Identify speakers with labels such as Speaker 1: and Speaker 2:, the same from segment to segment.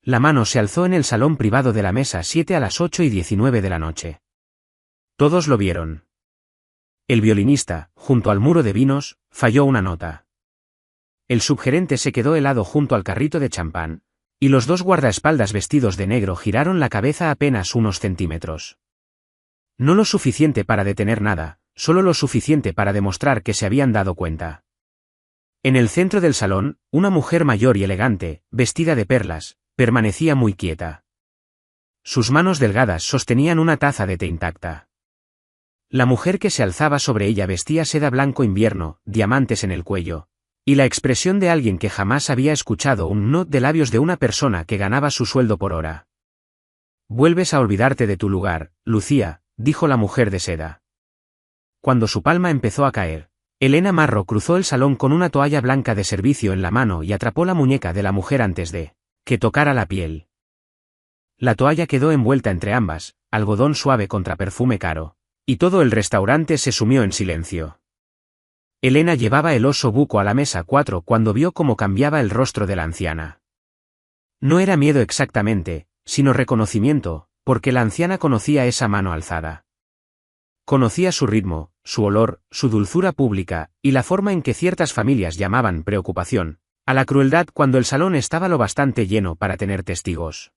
Speaker 1: La mano se alzó en el salón privado de la mesa 7 a las 8:19 de la noche. Todos lo vieron. El violinista, junto al muro de vinos, falló una nota. El subgerente se quedó helado junto al carrito de champán, y los dos guardaespaldas vestidos de negro giraron la cabeza apenas unos centímetros. No lo suficiente para detener nada, solo lo suficiente para demostrar que se habían dado cuenta. En el centro del salón, una mujer mayor y elegante, vestida de perlas, permanecía muy quieta. Sus manos delgadas sostenían una taza de té intacta. La mujer que se alzaba sobre ella vestía seda blanco invierno, diamantes en el cuello, y la expresión de alguien que jamás había escuchado un no de labios de una persona que ganaba su sueldo por hora. «Vuelves a olvidarte de tu lugar, Lucía», dijo la mujer de seda. Cuando su palma empezó a caer, Elena Marro cruzó el salón con una toalla blanca de servicio en la mano y atrapó la muñeca de la mujer antes de que tocara la piel. La toalla quedó envuelta entre ambas, algodón suave contra perfume caro, y todo el restaurante se sumió en silencio. Elena llevaba el oso buco a la mesa 4 cuando vio cómo cambiaba el rostro de la anciana. No era miedo exactamente, sino reconocimiento, porque la anciana conocía esa mano alzada. Conocía su ritmo, su olor, su dulzura pública, y la forma en que ciertas familias llamaban preocupación a la crueldad cuando el salón estaba lo bastante lleno para tener testigos.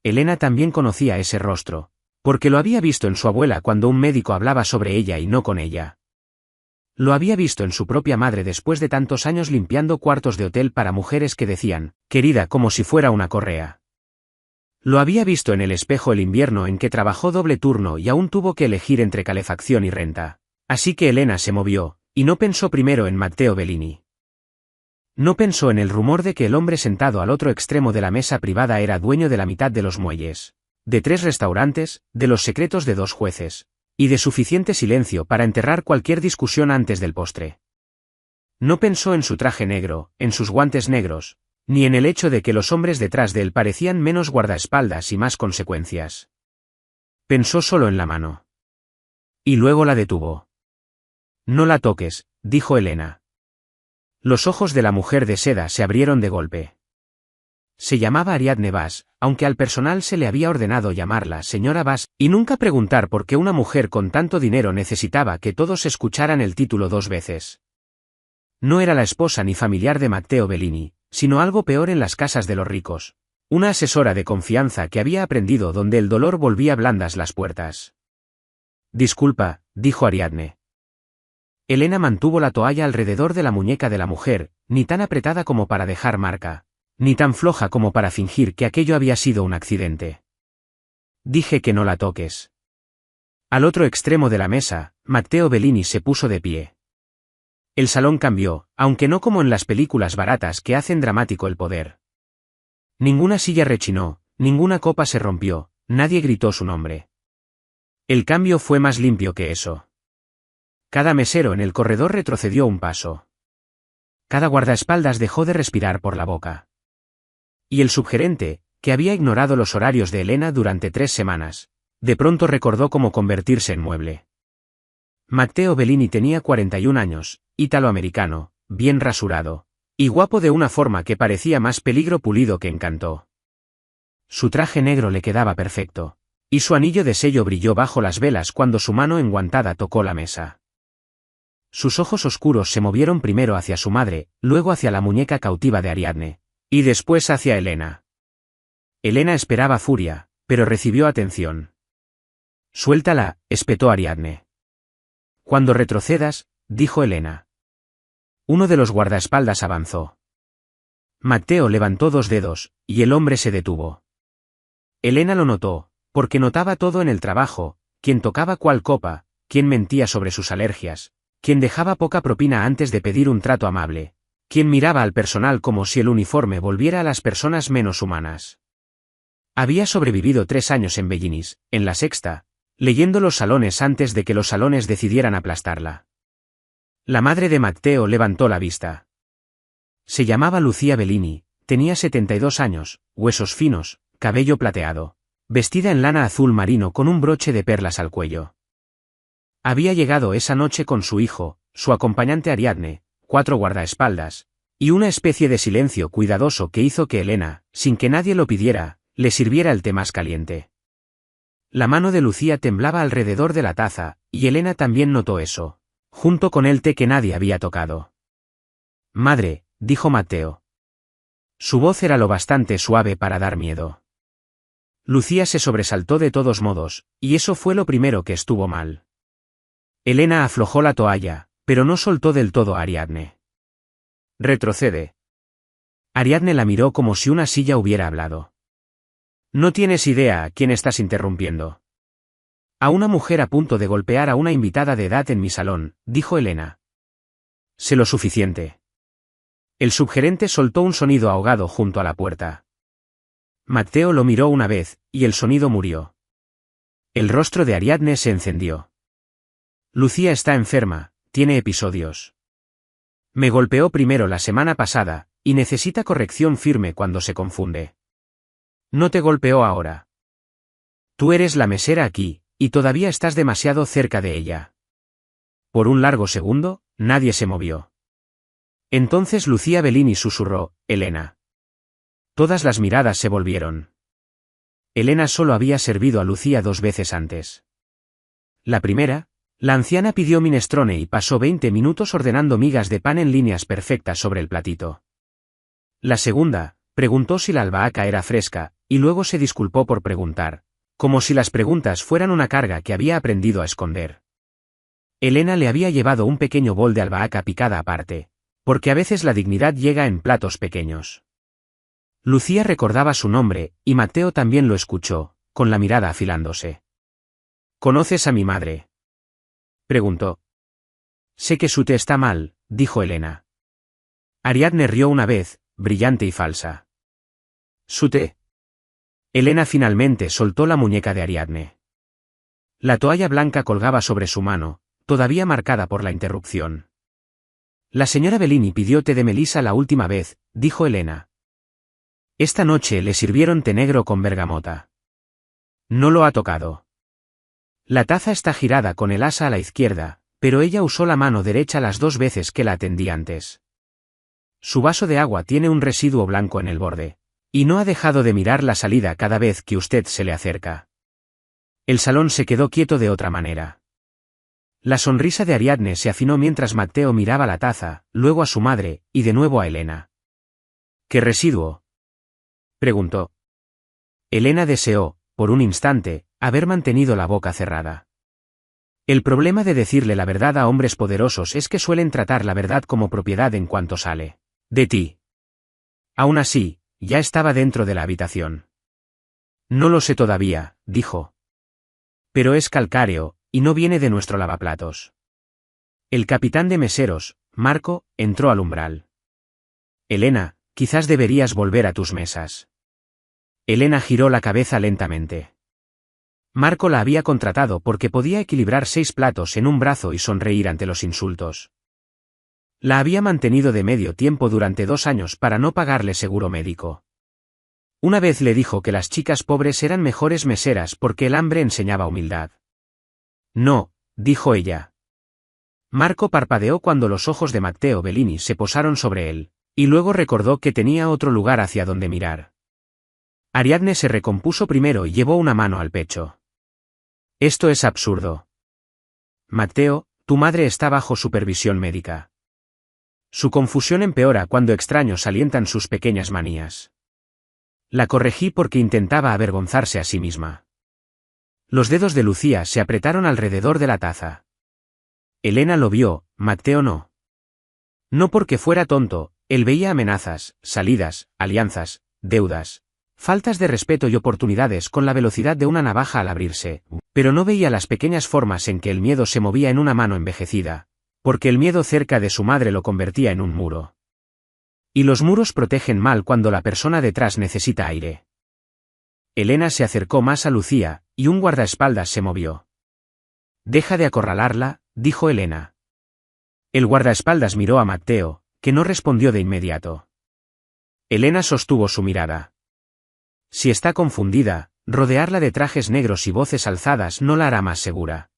Speaker 1: Elena también conocía ese rostro, porque lo había visto en su abuela cuando un médico hablaba sobre ella y no con ella. Lo había visto en su propia madre después de tantos años limpiando cuartos de hotel para mujeres que decían, querida, como si fuera una correa. Lo había visto en el espejo el invierno en que trabajó doble turno y aún tuvo que elegir entre calefacción y renta. Así que Elena se movió, y no pensó primero en Matteo Bellini. No pensó en el rumor de que el hombre sentado al otro extremo de la mesa privada era dueño de la mitad de los muelles, de 3 restaurantes, de los secretos de 2 jueces, y de suficiente silencio para enterrar cualquier discusión antes del postre. No pensó en su traje negro, en sus guantes negros, ni en el hecho de que los hombres detrás de él parecían menos guardaespaldas y más consecuencias. Pensó solo en la mano. Y luego la detuvo. «No la toques», dijo Elena. Los ojos de la mujer de seda se abrieron de golpe. Se llamaba Ariadne Vaz, aunque al personal se le había ordenado llamarla señora Vaz, y nunca preguntar por qué una mujer con tanto dinero necesitaba que todos escucharan el título 2 veces. No era la esposa ni familiar de Matteo Bellini, sino algo peor en las casas de los ricos, una asesora de confianza que había aprendido donde el dolor volvía blandas las puertas. «Disculpa», dijo Ariadne. Elena mantuvo la toalla alrededor de la muñeca de la mujer, ni tan apretada como para dejar marca, ni tan floja como para fingir que aquello había sido un accidente. «Dije que no la toques». Al otro extremo de la mesa, Matteo Bellini se puso de pie. El salón cambió, aunque no como en las películas baratas que hacen dramático el poder. Ninguna silla rechinó, ninguna copa se rompió, nadie gritó su nombre. El cambio fue más limpio que eso. Cada mesero en el corredor retrocedió un paso. Cada guardaespaldas dejó de respirar por la boca. Y el subgerente, que había ignorado los horarios de Elena durante 3 semanas, de pronto recordó cómo convertirse en mueble. Matteo Bellini tenía 41 años, ítalo-americano, bien rasurado, y guapo de una forma que parecía más peligro pulido que encanto. Su traje negro le quedaba perfecto, y su anillo de sello brilló bajo las velas cuando su mano enguantada tocó la mesa. Sus ojos oscuros se movieron primero hacia su madre, luego hacia la muñeca cautiva de Ariadne, y después hacia Elena. Elena esperaba furia, pero recibió atención. «Suéltala», espetó Ariadne. «Cuando retrocedas», dijo Elena. Uno de los guardaespaldas avanzó. Matteo levantó 2 dedos, y el hombre se detuvo. Elena lo notó, porque notaba todo en el trabajo, quién tocaba cuál copa, quién mentía sobre sus alergias, quién dejaba poca propina antes de pedir un trato amable, quién miraba al personal como si el uniforme volviera a las personas menos humanas. Había sobrevivido 3 años en Bellinis, en la Sexta, leyendo los salones antes de que los salones decidieran aplastarla. La madre de Matteo levantó la vista. Se llamaba Lucía Bellini, tenía 72 años, huesos finos, cabello plateado, vestida en lana azul marino con un broche de perlas al cuello. Había llegado esa noche con su hijo, su acompañante Ariadne, 4 guardaespaldas, Y una especie de silencio cuidadoso que hizo que Elena, sin que nadie lo pidiera, le sirviera el té más caliente. La mano de Lucía temblaba alrededor de la taza, y Elena también notó eso, junto con el té que nadie había tocado. «Madre», dijo Matteo. Su voz era lo bastante suave para dar miedo. Lucía se sobresaltó de todos modos, y eso fue lo primero que estuvo mal. Elena aflojó la toalla, pero no soltó del todo a Ariadne. «Retrocede». Ariadne la miró como si una silla hubiera hablado. «No tienes idea a quién estás interrumpiendo». «A una mujer a punto de golpear a una invitada de edad en mi salón», dijo Elena. «Sé lo suficiente». El subgerente soltó un sonido ahogado junto a la puerta. Matteo lo miró una vez, y el sonido murió. El rostro de Ariadne se encendió. «Lucía está enferma, tiene episodios. Me golpeó primero la semana pasada, y necesita corrección firme cuando se confunde. No te golpeó ahora. Tú eres la mesera aquí, y todavía estás demasiado cerca de ella». Por un largo segundo, nadie se movió. Entonces Lucía Bellini susurró: «Elena». Todas las miradas se volvieron. Elena solo había servido a Lucía 2 veces antes. La primera, la anciana pidió minestrone y pasó 20 minutos ordenando migas de pan en líneas perfectas sobre el platito. La segunda, preguntó si la albahaca era fresca, y luego se disculpó por preguntar, como si las preguntas fueran una carga que había aprendido a esconder. Elena le había llevado un pequeño bol de albahaca picada aparte, porque a veces la dignidad llega en platos pequeños. Lucía recordaba su nombre, y Matteo también lo escuchó, con la mirada afilándose. «¿Conoces a mi madre?», preguntó. «Sé que su té está mal», dijo Elena. Ariadne rió una vez, brillante y falsa. «¿Su té?». Elena finalmente soltó la muñeca de Ariadne. La toalla blanca colgaba sobre su mano, todavía marcada por la interrupción. «La señora Bellini pidió té de melisa la última vez», dijo Elena. «Esta noche le sirvieron té negro con bergamota. No lo ha tocado. La taza está girada con el asa a la izquierda, pero ella usó la mano derecha las 2 veces que la atendí antes. Su vaso de agua tiene un residuo blanco en el borde, y no ha dejado de mirar la salida cada vez que usted se le acerca». El salón se quedó quieto de otra manera. La sonrisa de Ariadne se afinó mientras Matteo miraba la taza, luego a su madre, y de nuevo a Elena. «¿Qué residuo?», preguntó. Elena deseó, por un instante, haber mantenido la boca cerrada. El problema de decirle la verdad a hombres poderosos es que suelen tratar la verdad como propiedad en cuanto sale de ti. Aún así, ya estaba dentro de la habitación. «No lo sé todavía», dijo. «Pero es calcáreo, y no viene de nuestro lavaplatos». El capitán de meseros, Marco, entró al umbral. «Elena, quizás deberías volver a tus mesas». Elena giró la cabeza lentamente. Marco la había contratado porque podía equilibrar 6 platos en un brazo y sonreír ante los insultos. La había mantenido de medio tiempo durante 2 años para no pagarle seguro médico. Una vez le dijo que las chicas pobres eran mejores meseras porque el hambre enseñaba humildad. «No», dijo ella. Marco parpadeó cuando los ojos de Matteo Bellini se posaron sobre él, y luego recordó que tenía otro lugar hacia donde mirar. Ariadne se recompuso primero y llevó una mano al pecho. «Esto es absurdo. Matteo, tu madre está bajo supervisión médica». Su confusión empeora cuando extraños alientan sus pequeñas manías. La corregí porque intentaba avergonzarse a sí misma. Los dedos de Lucía se apretaron alrededor de la taza. Elena lo vio, Matteo no. No porque fuera tonto, él veía amenazas, salidas, alianzas, deudas, faltas de respeto y oportunidades con la velocidad de una navaja al abrirse, pero no veía las pequeñas formas en que el miedo se movía en una mano envejecida, porque el miedo cerca de su madre lo convertía en un muro. Y los muros protegen mal cuando la persona detrás necesita aire. Elena se acercó más a Lucía, y un guardaespaldas se movió. «Deja de acorralarla», dijo Elena. El guardaespaldas miró a Matteo, que no respondió de inmediato. Elena sostuvo su mirada. Si está confundida, rodearla de trajes negros y voces alzadas no la hará más segura.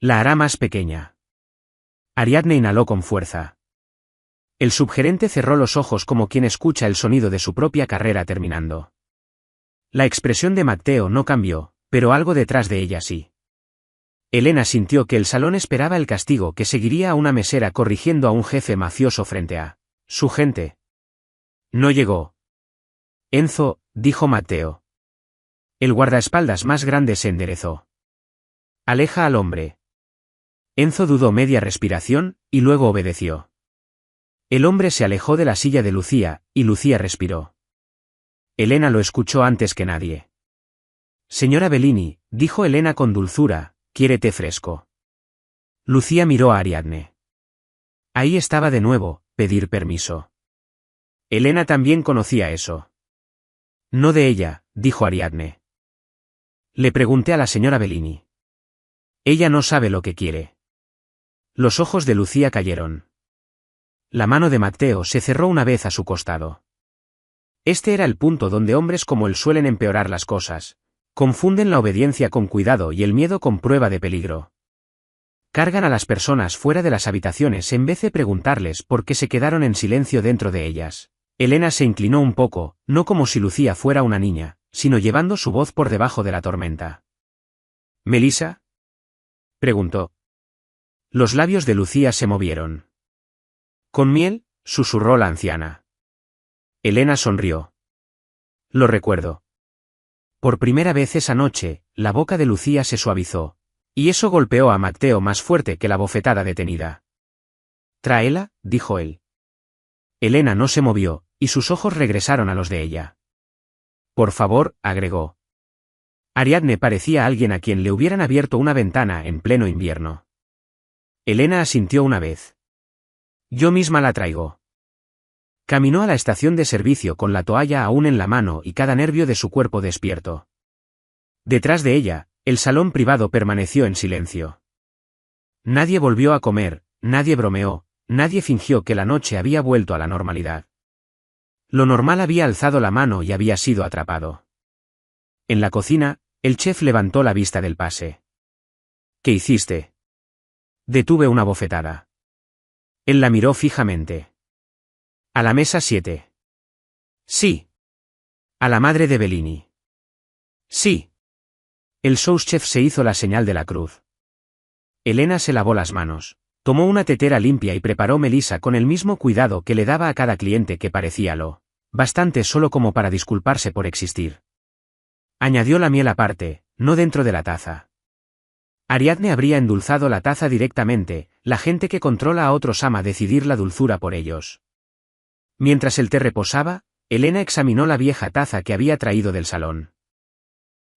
Speaker 1: La hará más pequeña. Ariadne inhaló con fuerza. El subgerente cerró los ojos como quien escucha el sonido de su propia carrera terminando. La expresión de Matteo no cambió, pero algo detrás de ella sí. Elena sintió que el salón esperaba el castigo que seguiría a una mesera corrigiendo a un jefe mafioso frente a su gente. No llegó. Enzo, dijo Matteo. El guardaespaldas más grande se enderezó. Aleja al hombre. Enzo dudó media respiración, y luego obedeció. El hombre se alejó de la silla de Lucía, y Lucía respiró. Elena lo escuchó antes que nadie. Señora Bellini, dijo Elena con dulzura, ¿quiere té fresco? Lucía miró a Ariadne. Ahí estaba de nuevo, pedir permiso. Elena también conocía eso. No de ella, dijo Ariadne. Le pregunté a la señora Bellini. Ella no sabe lo que quiere. Los ojos de Lucía cayeron. La mano de Matteo se cerró una vez a su costado. Este era el punto donde hombres como él suelen empeorar las cosas. Confunden la obediencia con cuidado y el miedo con prueba de peligro. Cargan a las personas fuera de las habitaciones en vez de preguntarles por qué se quedaron en silencio dentro de ellas. Elena se inclinó un poco, no como si Lucía fuera una niña, sino llevando su voz por debajo de la tormenta. ¿Melissa? Preguntó. Los labios de Lucía se movieron. ¿Con miel? Susurró la anciana. Elena sonrió. Lo recuerdo. Por primera vez esa noche, la boca de Lucía se suavizó, y eso golpeó a Matteo más fuerte que la bofetada detenida. Tráela, dijo él. Elena no se movió, y sus ojos regresaron a los de ella. Por favor, agregó. Ariadne parecía alguien a quien le hubieran abierto una ventana en pleno invierno. Elena asintió una vez. Yo misma la traigo. Caminó a la estación de servicio con la toalla aún en la mano y cada nervio de su cuerpo despierto. Detrás de ella, el salón privado permaneció en silencio. Nadie volvió a comer, nadie bromeó, nadie fingió que la noche había vuelto a la normalidad. Lo normal había alzado la mano y había sido atrapado. En la cocina, el chef levantó la vista del pase. ¿Qué hiciste? Detuve una bofetada. Él la miró fijamente. A la mesa 7. Sí. A la madre de Bellini. Sí. El souschef se hizo la señal de la cruz. Elena se lavó las manos, tomó una tetera limpia y preparó melisa con el mismo cuidado que le daba a cada cliente que parecía lo bastante solo como para disculparse por existir. Añadió la miel aparte, no dentro de la taza. Ariadne habría endulzado la taza directamente, la gente que controla a otros ama decidir la dulzura por ellos. Mientras el té reposaba, Elena examinó la vieja taza que había traído del salón.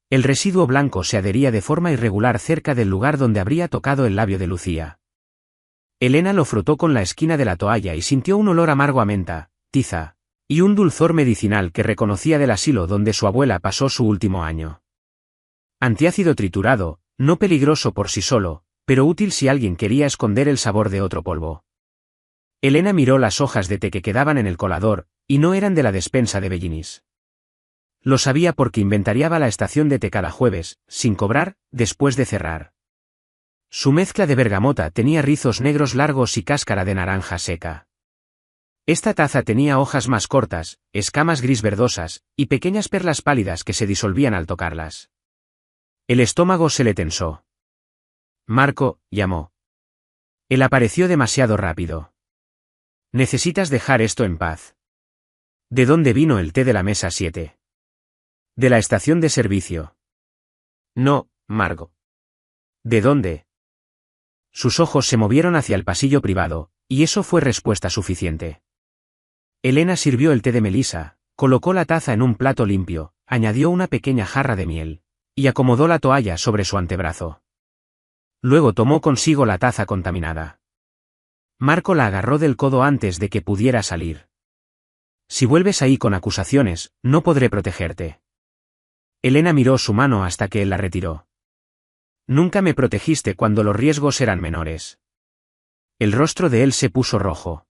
Speaker 1: El residuo blanco se adhería de forma irregular cerca del lugar donde habría tocado el labio de Lucía. Elena lo frotó con la esquina de la toalla y sintió un olor amargo a menta, tiza, y un dulzor medicinal que reconocía del asilo donde su abuela pasó su último año. Antiácido triturado, no peligroso por sí solo, pero útil si alguien quería esconder el sabor de otro polvo. Elena miró las hojas de té que quedaban en el colador, y no eran de la despensa de Bellinis. Lo sabía porque inventariaba la estación de té cada jueves, sin cobrar, después de cerrar. Su mezcla de bergamota tenía rizos negros largos y cáscara de naranja seca. Esta taza tenía hojas más cortas, escamas gris verdosas, y pequeñas perlas pálidas que se disolvían al tocarlas. El estómago se le tensó. Marco, llamó. Él apareció demasiado rápido. Necesitas dejar esto en paz. ¿De dónde vino el té de la mesa 7? De la estación de servicio. No, Marco. ¿De dónde? Sus ojos se movieron hacia el pasillo privado, y eso fue respuesta suficiente. Elena sirvió el té de melisa, colocó la taza en un plato limpio, añadió una pequeña jarra de miel, y acomodó la toalla sobre su antebrazo. Luego tomó consigo la taza contaminada. Marco la agarró del codo antes de que pudiera salir. Si vuelves ahí con acusaciones, no podré protegerte. Elena miró su mano hasta que él la retiró. Nunca me protegiste cuando los riesgos eran menores. El rostro de él se puso rojo.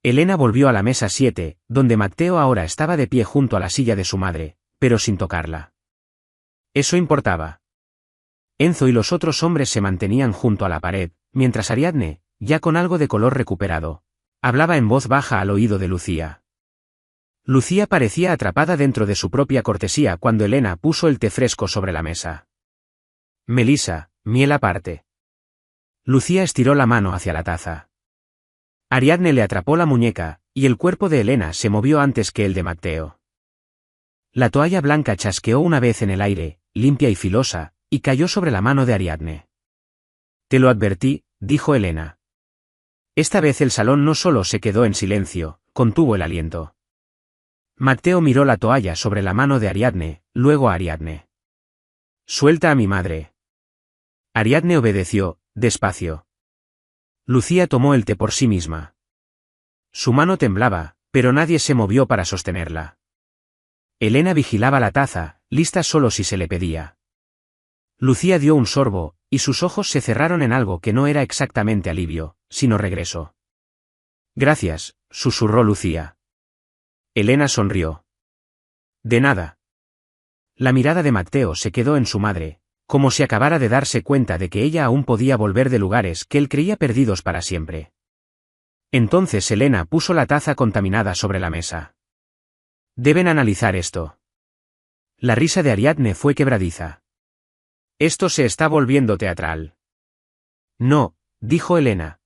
Speaker 1: Elena volvió a la mesa 7, donde Matteo ahora estaba de pie junto a la silla de su madre, pero sin tocarla. Eso importaba. Enzo y los otros hombres se mantenían junto a la pared, mientras Ariadne, ya con algo de color recuperado, hablaba en voz baja al oído de Lucía. Lucía parecía atrapada dentro de su propia cortesía cuando Elena puso el té fresco sobre la mesa. Melissa, miel aparte. Lucía estiró la mano hacia la taza. Ariadne le atrapó la muñeca, y el cuerpo de Elena se movió antes que el de Matteo. La toalla blanca chasqueó una vez en el aire, limpia y filosa, y cayó sobre la mano de Ariadne. Te lo advertí, dijo Elena. Esta vez el salón no solo se quedó en silencio, contuvo el aliento. Matteo miró la toalla sobre la mano de Ariadne, luego a Ariadne. Suelta a mi madre. Ariadne obedeció, despacio. Lucía tomó el té por sí misma. Su mano temblaba, pero nadie se movió para sostenerla. Elena vigilaba la taza, lista solo si se le pedía. Lucía dio un sorbo, y sus ojos se cerraron en algo que no era exactamente alivio, sino regreso. Gracias, susurró Lucía. Elena sonrió. De nada. La mirada de Matteo se quedó en su madre, como si acabara de darse cuenta de que ella aún podía volver de lugares que él creía perdidos para siempre. Entonces Elena puso la taza contaminada sobre la mesa. Deben analizar esto. La risa de Ariadne fue quebradiza. Esto se está volviendo teatral. No, dijo Elena.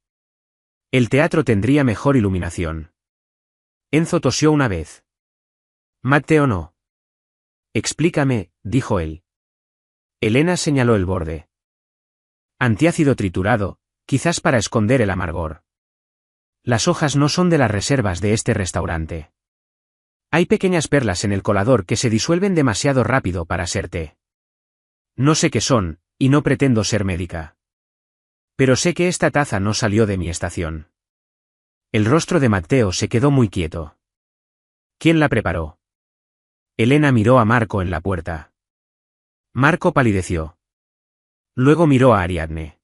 Speaker 1: El teatro tendría mejor iluminación. Enzo tosió una vez. Matteo no. Explícame, dijo él. Elena señaló el borde. Antiácido triturado, quizás para esconder el amargor. Las hojas no son de las reservas de este restaurante. Hay pequeñas perlas en el colador que se disuelven demasiado rápido para ser té. No sé qué son, y no pretendo ser médica. Pero sé que esta taza no salió de mi estación. El rostro de Matteo se quedó muy quieto. ¿Quién la preparó? Elena miró a Marco en la puerta. Marco palideció. Luego miró a Ariadne.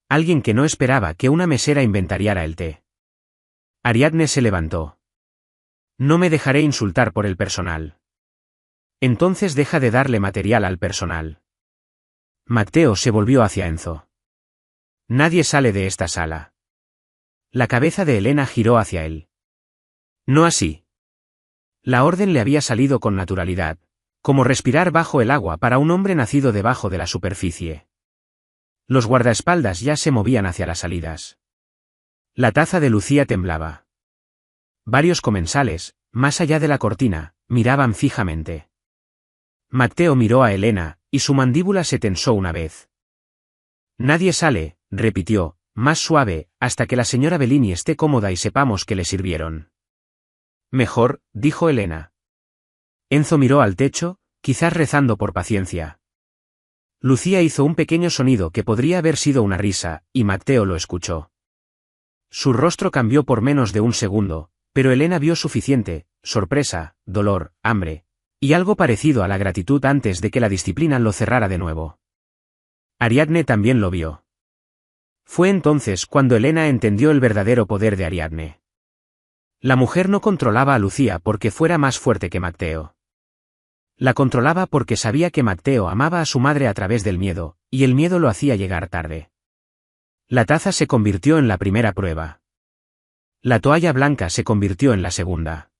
Speaker 1: Alguien que no esperaba que una mesera inventariara el té. Ariadne se levantó. No me dejaré insultar por el personal. Entonces deja de darle material al personal. Matteo se volvió hacia Enzo. Nadie sale de esta sala. La cabeza de Elena giró hacia él. No así. La orden le había salido con naturalidad, como respirar bajo el agua para un hombre nacido debajo de la superficie. Los guardaespaldas ya se movían hacia las salidas. La taza de Lucía temblaba. Varios comensales, más allá de la cortina, miraban fijamente. Matteo miró a Elena, y su mandíbula se tensó una vez. Nadie sale, repitió, más suave, hasta que la señora Bellini esté cómoda y sepamos que le sirvieron. Mejor, dijo Elena. Enzo miró al techo, quizás rezando por paciencia. Lucía hizo un pequeño sonido que podría haber sido una risa, y Matteo lo escuchó. Su rostro cambió por menos de un segundo, pero Elena vio suficiente, sorpresa, dolor, hambre, y algo parecido a la gratitud antes de que la disciplina lo cerrara de nuevo. Ariadne también lo vio. Fue entonces cuando Elena entendió el verdadero poder de Ariadne. La mujer no controlaba a Lucía porque fuera más fuerte que Matteo. La controlaba porque sabía que Matteo amaba a su madre a través del miedo, y el miedo lo hacía llegar tarde. La taza se convirtió en la primera prueba. La toalla blanca se convirtió en la segunda.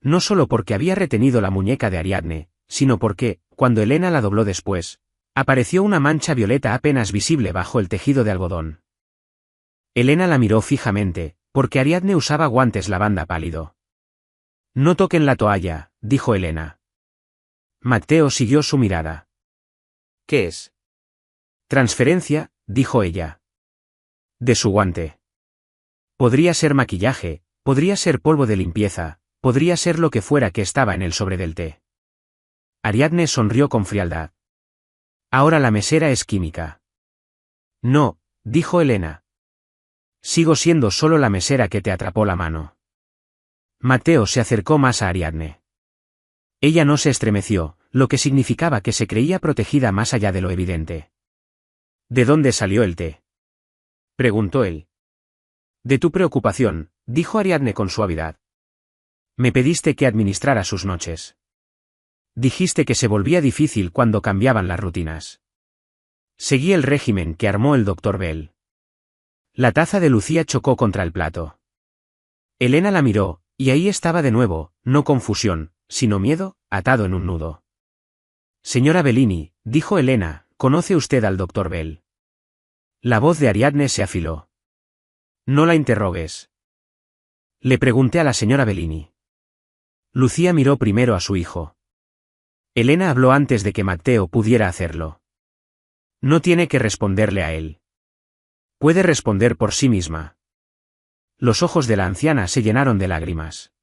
Speaker 1: No solo porque había retenido la muñeca de Ariadne, sino porque, cuando Elena la dobló después, apareció una mancha violeta apenas visible bajo el tejido de algodón. Elena la miró fijamente, porque Ariadne usaba guantes lavanda pálido. No toquen la toalla, dijo Elena. Matteo siguió su mirada. ¿Qué es? Transferencia, dijo ella. De su guante. Podría ser maquillaje, podría ser polvo de limpieza, podría ser lo que fuera que estaba en el sobre del té. Ariadne sonrió con frialdad. Ahora la mesera es química. No, dijo Elena. Sigo siendo solo la mesera que te atrapó la mano. Matteo se acercó más a Ariadne. Ella no se estremeció, lo que significaba que se creía protegida más allá de lo evidente. ¿De dónde salió el té? Preguntó él. De tu preocupación, dijo Ariadne con suavidad. Me pediste que administrara sus noches. Dijiste que se volvía difícil cuando cambiaban las rutinas. Seguí el régimen que armó el Dr. Bell. La taza de Lucía chocó contra el plato. Elena la miró, y ahí estaba de nuevo, no confusión, sino miedo, atado en un nudo. Señora Bellini, dijo Elena, ¿conoce usted al doctor Bell? La voz de Ariadne se afiló. No la interrogues. Le pregunté a la señora Bellini. Lucía miró primero a su hijo. Elena habló antes de que Matteo pudiera hacerlo. No tiene que responderle a él. Puede responder por sí misma. Los ojos de la anciana se llenaron de lágrimas.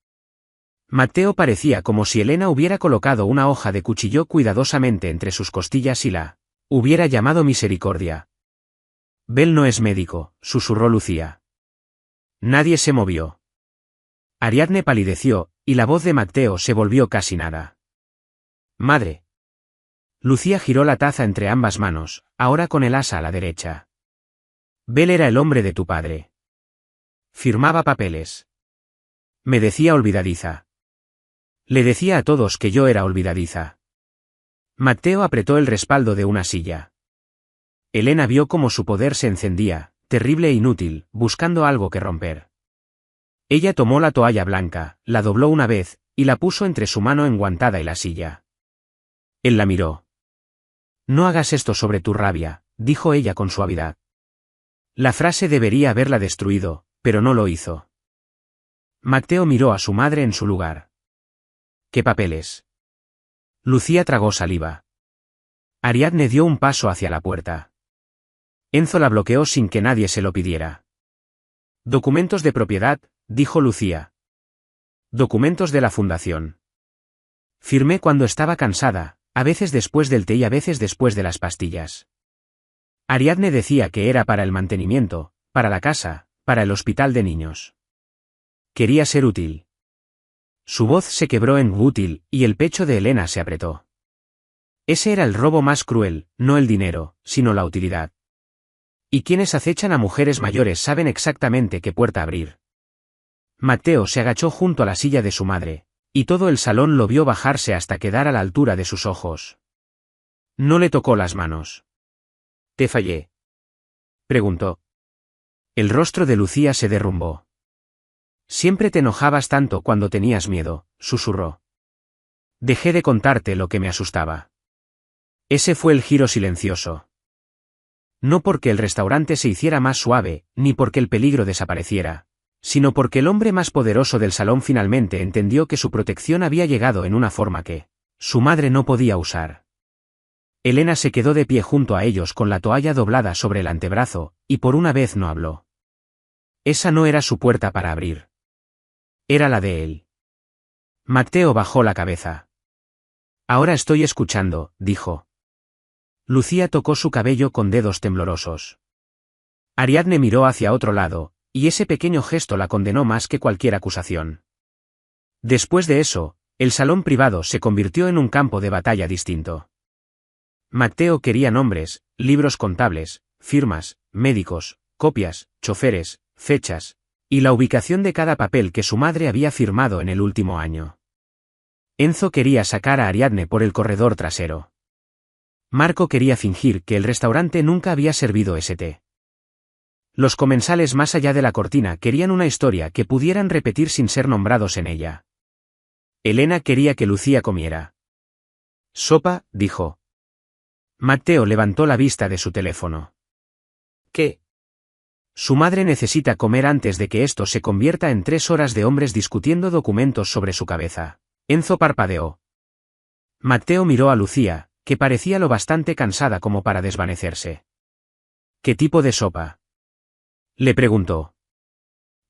Speaker 1: Matteo parecía como si Elena hubiera colocado una hoja de cuchillo cuidadosamente entre sus costillas y la hubiera llamado misericordia. Bell no es médico, susurró Lucía. Nadie se movió. Ariadne palideció, y la voz de Matteo se volvió casi nada. Madre. Lucía giró la taza entre ambas manos, ahora con el asa a la derecha. Bell era el hombre de tu padre. Firmaba papeles. Me decía olvidadiza. Le decía a todos que yo era olvidadiza. Matteo apretó el respaldo de una silla. Elena vio cómo su poder se encendía, terrible e inútil, buscando algo que romper. Ella tomó la toalla blanca, la dobló una vez, y la puso entre su mano enguantada y la silla. Él la miró. No hagas esto sobre tu rabia, dijo ella con suavidad. La frase debería haberla destruido, pero no lo hizo. Matteo miró a su madre en su lugar. ¿Qué papeles? Lucía tragó saliva. Ariadne dio un paso hacia la puerta. Enzo la bloqueó sin que nadie se lo pidiera. Documentos de propiedad, dijo Lucía. Documentos de la fundación. Firmé cuando estaba cansada, a veces después del té y a veces después de las pastillas. Ariadne decía que era para el mantenimiento, para la casa, para el hospital de niños. Quería ser útil. Su voz se quebró en útil, y el pecho de Elena se apretó. Ese era el robo más cruel, no el dinero, sino la utilidad. Y quienes acechan a mujeres mayores saben exactamente qué puerta abrir. Matteo se agachó junto a la silla de su madre, y todo el salón lo vio bajarse hasta quedar a la altura de sus ojos. No le tocó las manos. ¿Te fallé? Preguntó. El rostro de Lucía se derrumbó. Siempre te enojabas tanto cuando tenías miedo, susurró. Dejé de contarte lo que me asustaba. Ese fue el giro silencioso. No porque el restaurante se hiciera más suave, ni porque el peligro desapareciera, sino porque el hombre más poderoso del salón finalmente entendió que su protección había llegado en una forma que su madre no podía usar. Elena se quedó de pie junto a ellos con la toalla doblada sobre el antebrazo, y por una vez no habló. Esa no era su puerta para abrir. Era la de él. Matteo bajó la cabeza. Ahora estoy escuchando, dijo. Lucía tocó su cabello con dedos temblorosos. Ariadne miró hacia otro lado, y ese pequeño gesto la condenó más que cualquier acusación. Después de eso, el salón privado se convirtió en un campo de batalla distinto. Matteo quería nombres, libros contables, firmas, médicos, copias, choferes, fechas, y la ubicación de cada papel que su madre había firmado en el último año. Enzo quería sacar a Ariadne por el corredor trasero. Marco quería fingir que el restaurante nunca había servido ese té. Los comensales más allá de la cortina querían una historia que pudieran repetir sin ser nombrados en ella. Elena quería que Lucía comiera. Sopa, dijo. Matteo levantó la vista de su teléfono. ¿Qué? Su madre necesita comer antes de que esto se convierta en 3 horas de hombres discutiendo documentos sobre su cabeza. Enzo parpadeó. Matteo miró a Lucía, que parecía lo bastante cansada como para desvanecerse. ¿Qué tipo de sopa? Le preguntó.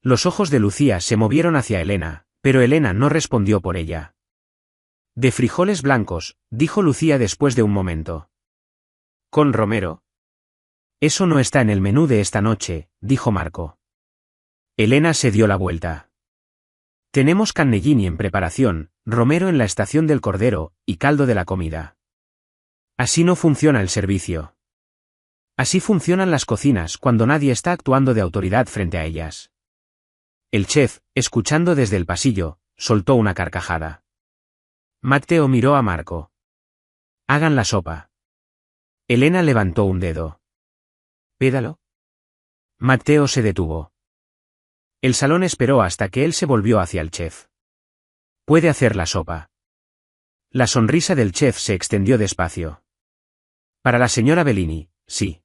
Speaker 1: Los ojos de Lucía se movieron hacia Elena, pero Elena no respondió por ella. De frijoles blancos, dijo Lucía después de un momento. ¿Con romero? Eso no está en el menú de esta noche, dijo Marco. Elena se dio la vuelta. Tenemos cannellini en preparación, romero en la estación del cordero, y caldo de la comida. Así no funciona el servicio. Así funcionan las cocinas cuando nadie está actuando de autoridad frente a ellas. El chef, escuchando desde el pasillo, soltó una carcajada. Matteo miró a Marco. Hagan la sopa. Elena levantó un dedo. ¿Pédalo? Matteo se detuvo. El salón esperó hasta que él se volvió hacia el chef. ¿Puede hacer la sopa? La sonrisa del chef se extendió despacio. Para la señora Bellini, sí.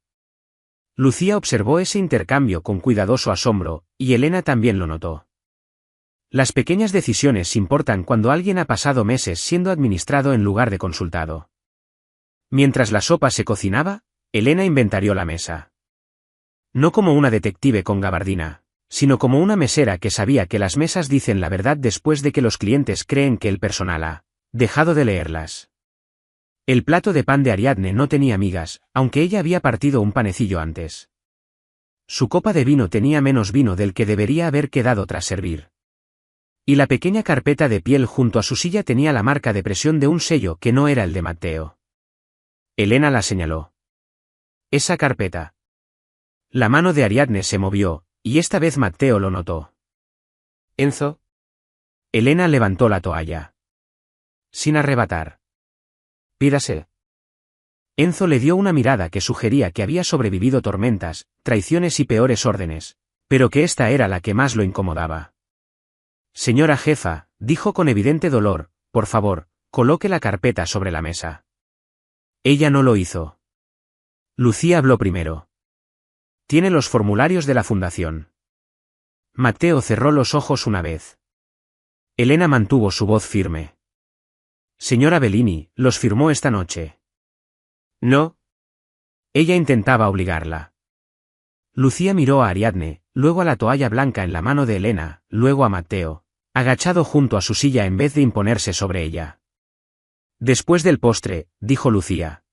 Speaker 1: Lucía observó ese intercambio con cuidadoso asombro, y Elena también lo notó. Las pequeñas decisiones importan cuando alguien ha pasado meses siendo administrado en lugar de consultado. Mientras la sopa se cocinaba, Elena inventarió la mesa. No como una detective con gabardina, sino como una mesera que sabía que las mesas dicen la verdad después de que los clientes creen que el personal ha dejado de leerlas. El plato de pan de Ariadne no tenía migas, aunque ella había partido un panecillo antes. Su copa de vino tenía menos vino del que debería haber quedado tras servir. Y la pequeña carpeta de piel junto a su silla tenía la marca de presión de un sello que no era el de Matteo. Elena la señaló. Esa carpeta. La mano de Ariadne se movió, y esta vez Matteo lo notó. ¿Enzo? Elena levantó la toalla. Sin arrebatar. Pídase. Enzo le dio una mirada que sugería que había sobrevivido tormentas, traiciones y peores órdenes, pero que esta era la que más lo incomodaba. Señora jefa, dijo con evidente dolor, por favor, coloque la carpeta sobre la mesa. Ella no lo hizo. Lucía habló primero. Tiene los formularios de la fundación. Matteo cerró los ojos una vez. Elena mantuvo su voz firme. Señora Bellini, los firmó esta noche. No. Ella intentaba obligarla. Lucía miró a Ariadne, luego a la toalla blanca en la mano de Elena, luego a Matteo, agachado junto a su silla en vez de imponerse sobre ella. Después del postre, dijo Lucía.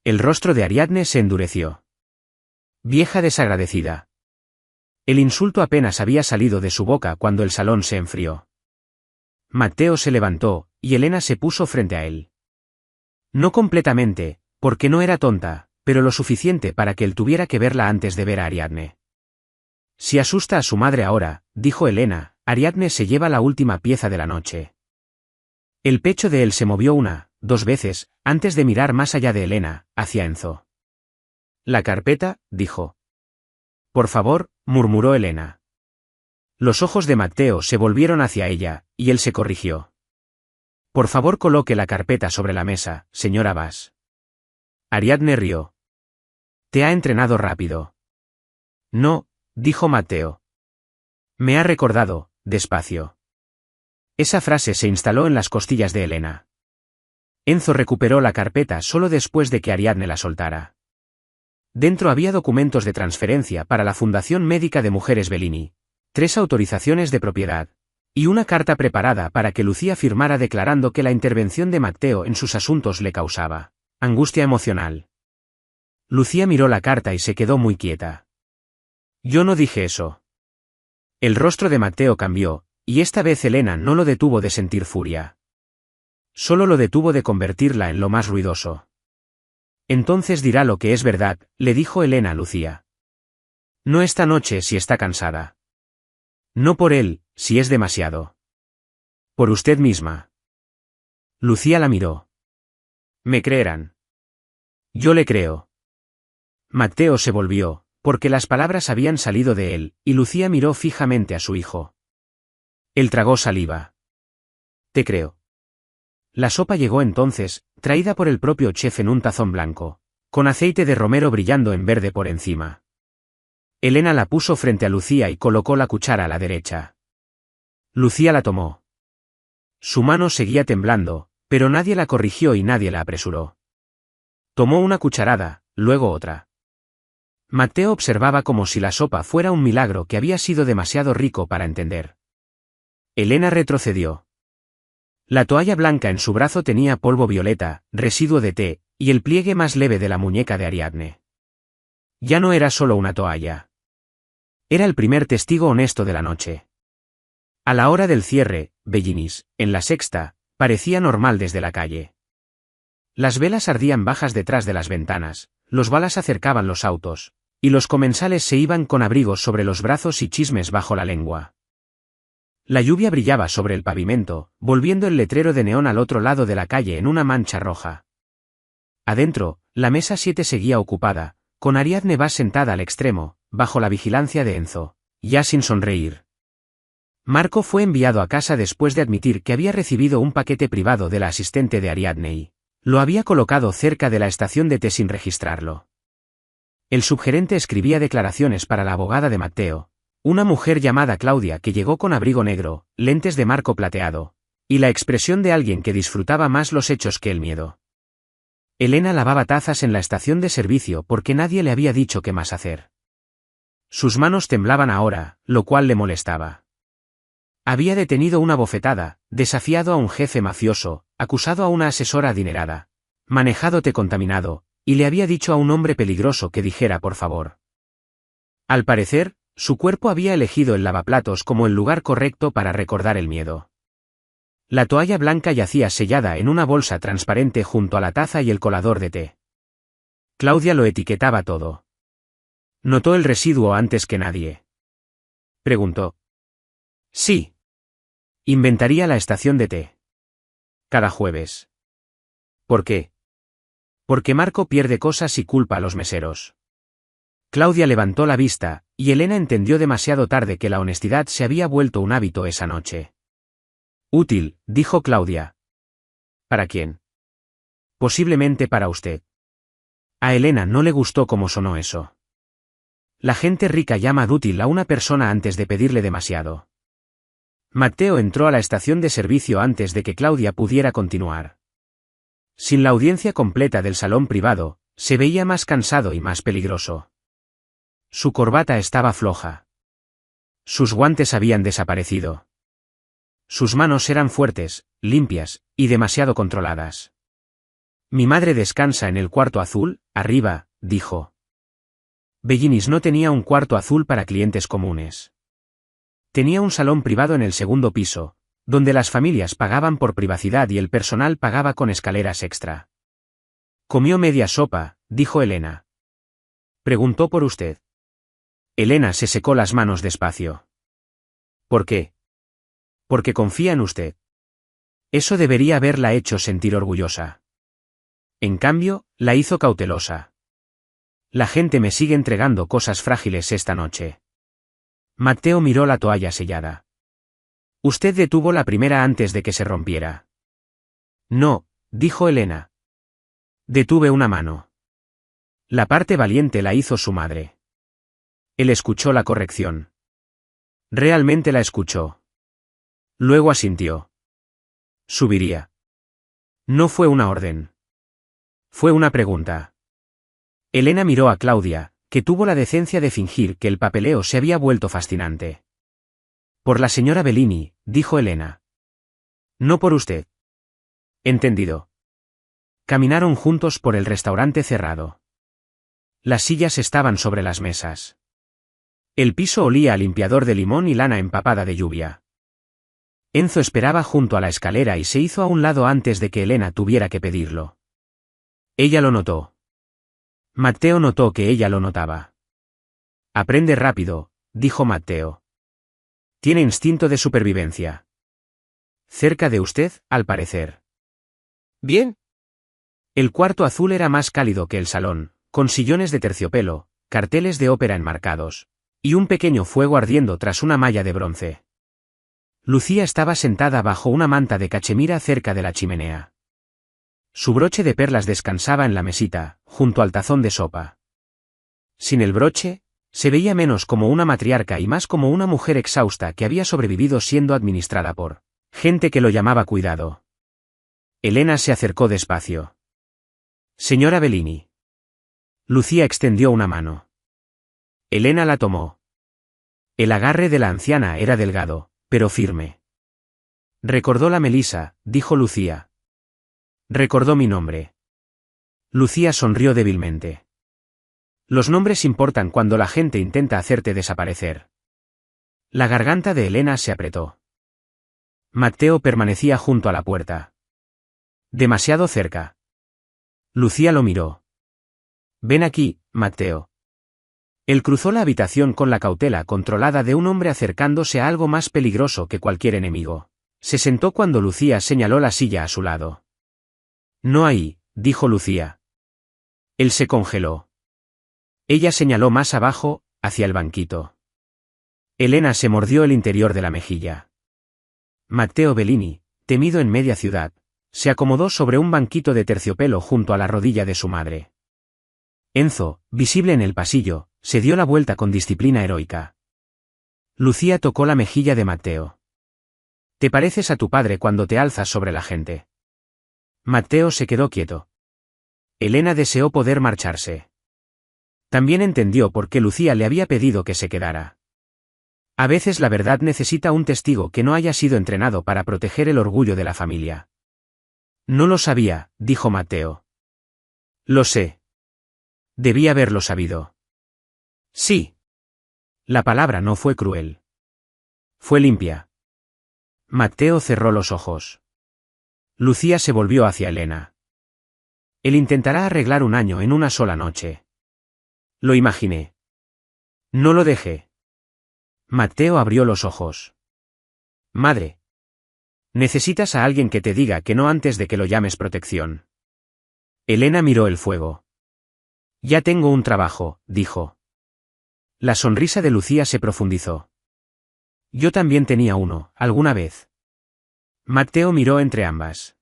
Speaker 1: El rostro de Ariadne se endureció. Vieja desagradecida. El insulto apenas había salido de su boca cuando el salón se enfrió. Matteo se levantó, y Elena se puso frente a él. No completamente, porque no era tonta, pero lo suficiente para que él tuviera que verla antes de ver a Ariadne. Si asusta a su madre ahora, dijo Elena, Ariadne se lleva la última pieza de la noche. El pecho de él se movió dos veces, antes de mirar más allá de Elena, hacia Enzo. La carpeta, dijo. Por favor, murmuró Elena. Los ojos de Matteo se volvieron hacia ella, y él se corrigió. Por favor coloque la carpeta sobre la mesa, señora Bass. Ariadne rió. Te ha entrenado rápido. No, dijo Matteo. Me ha recordado, despacio. Esa frase se instaló en las costillas de Elena. Enzo recuperó la carpeta solo después de que Ariadne la soltara. Dentro había documentos de transferencia para la Fundación Médica de Mujeres Bellini, 3 autorizaciones de propiedad, y una carta preparada para que Lucía firmara declarando que la intervención de Matteo en sus asuntos le causaba angustia emocional. Lucía miró la carta y se quedó muy quieta. Yo no dije eso. El rostro de Matteo cambió, y esta vez Elena no lo detuvo de sentir furia. Solo lo detuvo de convertirla en lo más ruidoso. Entonces dirá lo que es verdad, le dijo Elena a Lucía. No esta noche si está cansada. No por él, si es demasiado. Por usted misma. Lucía la miró. ¿Me creerán? Yo le creo. Matteo se volvió, porque las palabras habían salido de él, y Lucía miró fijamente a su hijo. Él tragó saliva. Te creo. La sopa llegó entonces, traída por el propio chef en un tazón blanco, con aceite de romero brillando en verde por encima. Elena la puso frente a Lucía y colocó la cuchara a la derecha. Lucía la tomó. Su mano seguía temblando, pero nadie la corrigió y nadie la apresuró. Tomó una cucharada, luego otra. Matteo observaba como si la sopa fuera un milagro que había sido demasiado rico para entender. Elena retrocedió. La toalla blanca en su brazo tenía polvo violeta, residuo de té, y el pliegue más leve de la muñeca de Ariadne. Ya no era solo una toalla. Era el primer testigo honesto de la noche. A la hora del cierre, Bellinis, en la sexta, parecía normal desde la calle. Las velas ardían bajas detrás de las ventanas, los balas acercaban los autos, y los comensales se iban con abrigos sobre los brazos y chismes bajo la lengua. La lluvia brillaba sobre el pavimento, volviendo el letrero de neón al otro lado de la calle en una mancha roja. Adentro, la mesa 7 seguía ocupada, con Ariadne Bass sentada al extremo, bajo la vigilancia de Enzo, ya sin sonreír. Marco fue enviado a casa después de admitir que había recibido un paquete privado de la asistente de Ariadne. Lo había colocado cerca de la estación de té sin registrarlo. El subgerente escribía declaraciones para la abogada de Matteo, una mujer llamada Claudia que llegó con abrigo negro, lentes de marco plateado, y la expresión de alguien que disfrutaba más los hechos que el miedo. Elena lavaba tazas en la estación de servicio porque nadie le había dicho qué más hacer. Sus manos temblaban ahora, lo cual le molestaba. Había detenido una bofetada, desafiado a un jefe mafioso, acusado a una asesora adinerada, manejado té contaminado, y le había dicho a un hombre peligroso que dijera por favor. Al parecer, su cuerpo había elegido el lavaplatos como el lugar correcto para recordar el miedo. La toalla blanca yacía sellada en una bolsa transparente junto a la taza y el colador de té. Claudia lo etiquetaba todo. Notó el residuo antes que nadie. Preguntó. Sí. Inventaría la estación de té. Cada jueves. ¿Por qué? Porque Marco pierde cosas y culpa a los meseros. Claudia levantó la vista, y Elena entendió demasiado tarde que la honestidad se había vuelto un hábito esa noche. Útil, dijo Claudia. ¿Para quién? Posiblemente para usted. A Elena no le gustó cómo sonó eso. La gente rica llama útil a una persona antes de pedirle demasiado. Matteo entró a la estación de servicio antes de que Claudia pudiera continuar. Sin la audiencia completa del salón privado, se veía más cansado y más peligroso. Su corbata estaba floja. Sus guantes habían desaparecido. Sus manos eran fuertes, limpias, y demasiado controladas. Mi madre descansa en el cuarto azul, arriba, dijo. Bellinis no tenía un cuarto azul para clientes comunes. Tenía un salón privado en el segundo piso, donde las familias pagaban por privacidad y el personal pagaba con escaleras extra. Comió media sopa, dijo Elena. Preguntó por usted. Elena se secó las manos despacio. ¿Por qué? Porque confía en usted. Eso debería haberla hecho sentir orgullosa. En cambio, la hizo cautelosa. La gente me sigue entregando cosas frágiles esta noche. Matteo miró la toalla sellada. Usted detuvo la primera antes de que se rompiera. No, dijo Elena. Detuve una mano. La parte valiente la hizo su madre. Él escuchó la corrección. Realmente la escuchó. Luego asintió. Subiría. No fue una orden. Fue una pregunta. Elena miró a Claudia, que tuvo la decencia de fingir que el papeleo se había vuelto fascinante. Por la señora Bellini, dijo Elena. No por usted. Entendido. Caminaron juntos por el restaurante cerrado. Las sillas estaban sobre las mesas. El piso olía a limpiador de limón y lana empapada de lluvia. Enzo esperaba junto a la escalera y se hizo a un lado antes de que Elena tuviera que pedirlo. Ella lo notó. Matteo notó que ella lo notaba. Aprende rápido, dijo Matteo. Tiene instinto de supervivencia. Cerca de usted, al parecer. Bien. El cuarto azul era más cálido que el salón, con sillones de terciopelo, carteles de ópera enmarcados, y un pequeño fuego ardiendo tras una malla de bronce. Lucía estaba sentada bajo una manta de cachemira cerca de la chimenea. Su broche de perlas descansaba en la mesita, junto al tazón de sopa. Sin el broche, se veía menos como una matriarca y más como una mujer exhausta que había sobrevivido siendo administrada por gente que lo llamaba cuidado. Elena se acercó despacio. Señora Bellini. Lucía extendió una mano. Elena la tomó. El agarre de la anciana era delgado, pero firme. Recordó la Melisa, dijo Lucía. Recordó mi nombre. Lucía sonrió débilmente. Los nombres importan cuando la gente intenta hacerte desaparecer. La garganta de Elena se apretó. Matteo permanecía junto a la puerta. Demasiado cerca. Lucía lo miró. Ven aquí, Matteo. Él cruzó la habitación con la cautela controlada de un hombre acercándose a algo más peligroso que cualquier enemigo. Se sentó cuando Lucía señaló la silla a su lado. No ahí, dijo Lucía. Él se congeló. Ella señaló más abajo, hacia el banquito. Elena se mordió el interior de la mejilla. Matteo Bellini, temido en media ciudad, se acomodó sobre un banquito de terciopelo junto a la rodilla de su madre. Enzo, visible en el pasillo, se dio la vuelta con disciplina heroica. Lucía tocó la mejilla de Matteo. «Te pareces a tu padre cuando te alzas sobre la gente». Matteo se quedó quieto. Elena deseó poder marcharse. También entendió por qué Lucía le había pedido que se quedara. A veces la verdad necesita un testigo que no haya sido entrenado para proteger el orgullo de la familia. No lo sabía, dijo Matteo. Lo sé. Debí haberlo sabido. Sí. La palabra no fue cruel. Fue limpia. Matteo cerró los ojos. Lucía se volvió hacia Elena. Él intentará arreglar un año en una sola noche. Lo imaginé. No lo dejé. Matteo abrió los ojos. Madre. Necesitas a alguien que te diga que no antes de que lo llames protección. Elena miró el fuego. Ya tengo un trabajo, dijo. La sonrisa de Lucía se profundizó. Yo también tenía uno, alguna vez. Matteo miró entre ambas.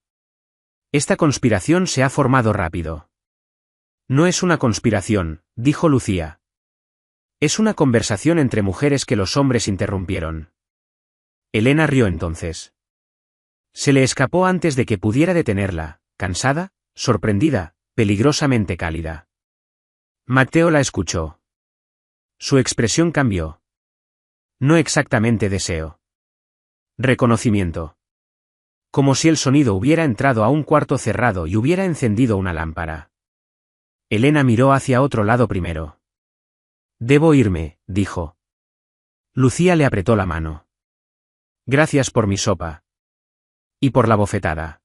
Speaker 1: Esta conspiración se ha formado rápido. No es una conspiración, dijo Lucía. Es una conversación entre mujeres que los hombres interrumpieron. Elena rió entonces. Se le escapó antes de que pudiera detenerla, cansada, sorprendida, peligrosamente cálida. Matteo la escuchó. Su expresión cambió. No exactamente deseo. Reconocimiento. Como si el sonido hubiera entrado a un cuarto cerrado y hubiera encendido una lámpara. Elena miró hacia otro lado primero. Debo irme, dijo. Lucía le apretó la mano. Gracias por mi sopa. ¿Y por la bofetada?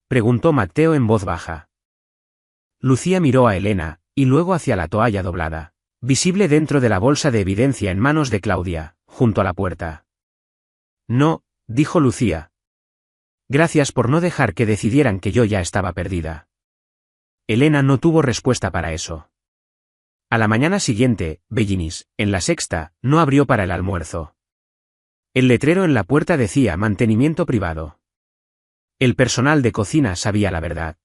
Speaker 1: Preguntó Matteo en voz baja. Lucía miró a Elena, y luego hacia la toalla doblada, visible dentro de la bolsa de evidencia en manos de Claudia, junto a la puerta. No, dijo Lucía. Gracias por no dejar que decidieran que yo ya estaba perdida. Elena no tuvo respuesta para eso. A la mañana siguiente, Bellinis, en La Sexta, no abrió para el almuerzo. El letrero en la puerta decía mantenimiento privado. El personal de cocina sabía la verdad.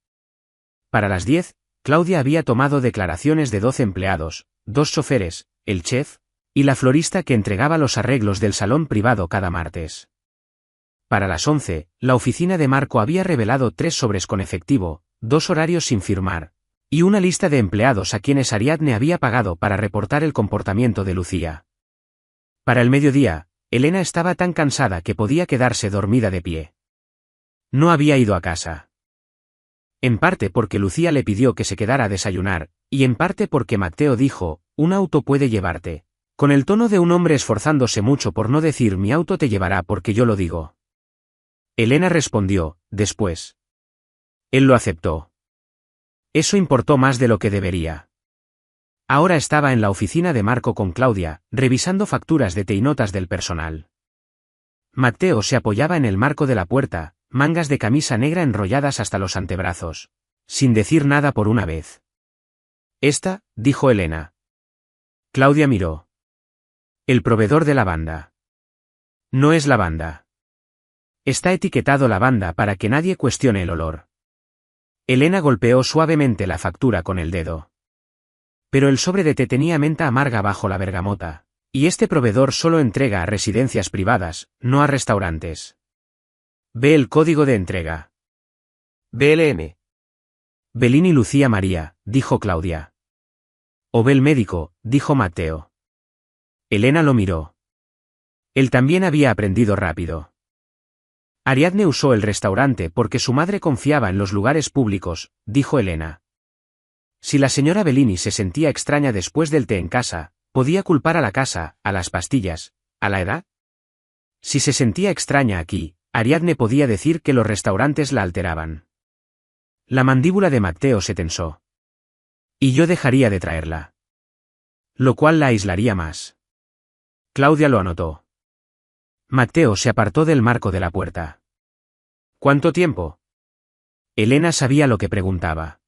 Speaker 1: Para las 10, Claudia había tomado declaraciones de 12 empleados, 2 choferes, el chef, y la florista que entregaba los arreglos del salón privado cada martes. Para las 11, la oficina de Marco había revelado 3 sobres con efectivo, 2 horarios sin firmar, y una lista de empleados a quienes Ariadne había pagado para reportar el comportamiento de Lucía. Para el mediodía, Elena estaba tan cansada que podía quedarse dormida de pie. No había ido a casa. En parte porque Lucía le pidió que se quedara a desayunar, y en parte porque Matteo dijo, un auto puede llevarte, con el tono de un hombre esforzándose mucho por no decir mi auto te llevará porque yo lo digo. Elena respondió, después. Él lo aceptó. Eso importó más de lo que debería. Ahora estaba en la oficina de Marco con Claudia, revisando facturas de té y notas del personal. Matteo se apoyaba en el marco de la puerta, mangas de camisa negra enrolladas hasta los antebrazos, sin decir nada por una vez. Esta, dijo Elena. Claudia miró. El proveedor de lavanda. No es lavanda. Está etiquetado lavanda para que nadie cuestione el olor. Elena golpeó suavemente la factura con el dedo. Pero el sobre de té tenía menta amarga bajo la bergamota, y este proveedor solo entrega a residencias privadas, no a restaurantes. Ve el código de entrega. BLM. Bellini Lucía María, dijo Claudia. O ve el médico, dijo Matteo. Elena lo miró. Él también había aprendido rápido. Ariadne usó el restaurante porque su madre confiaba en los lugares públicos, dijo Elena. Si la señora Bellini se sentía extraña después del té en casa, ¿podía culpar a la casa, a las pastillas, a la edad? Si se sentía extraña aquí, Ariadne podía decir que los restaurantes la alteraban. La mandíbula de Matteo se tensó. Y yo dejaría de traerla. Lo cual la aislaría más. Claudia lo anotó. Matteo se apartó del marco de la puerta. ¿Cuánto tiempo? Elena sabía lo que preguntaba.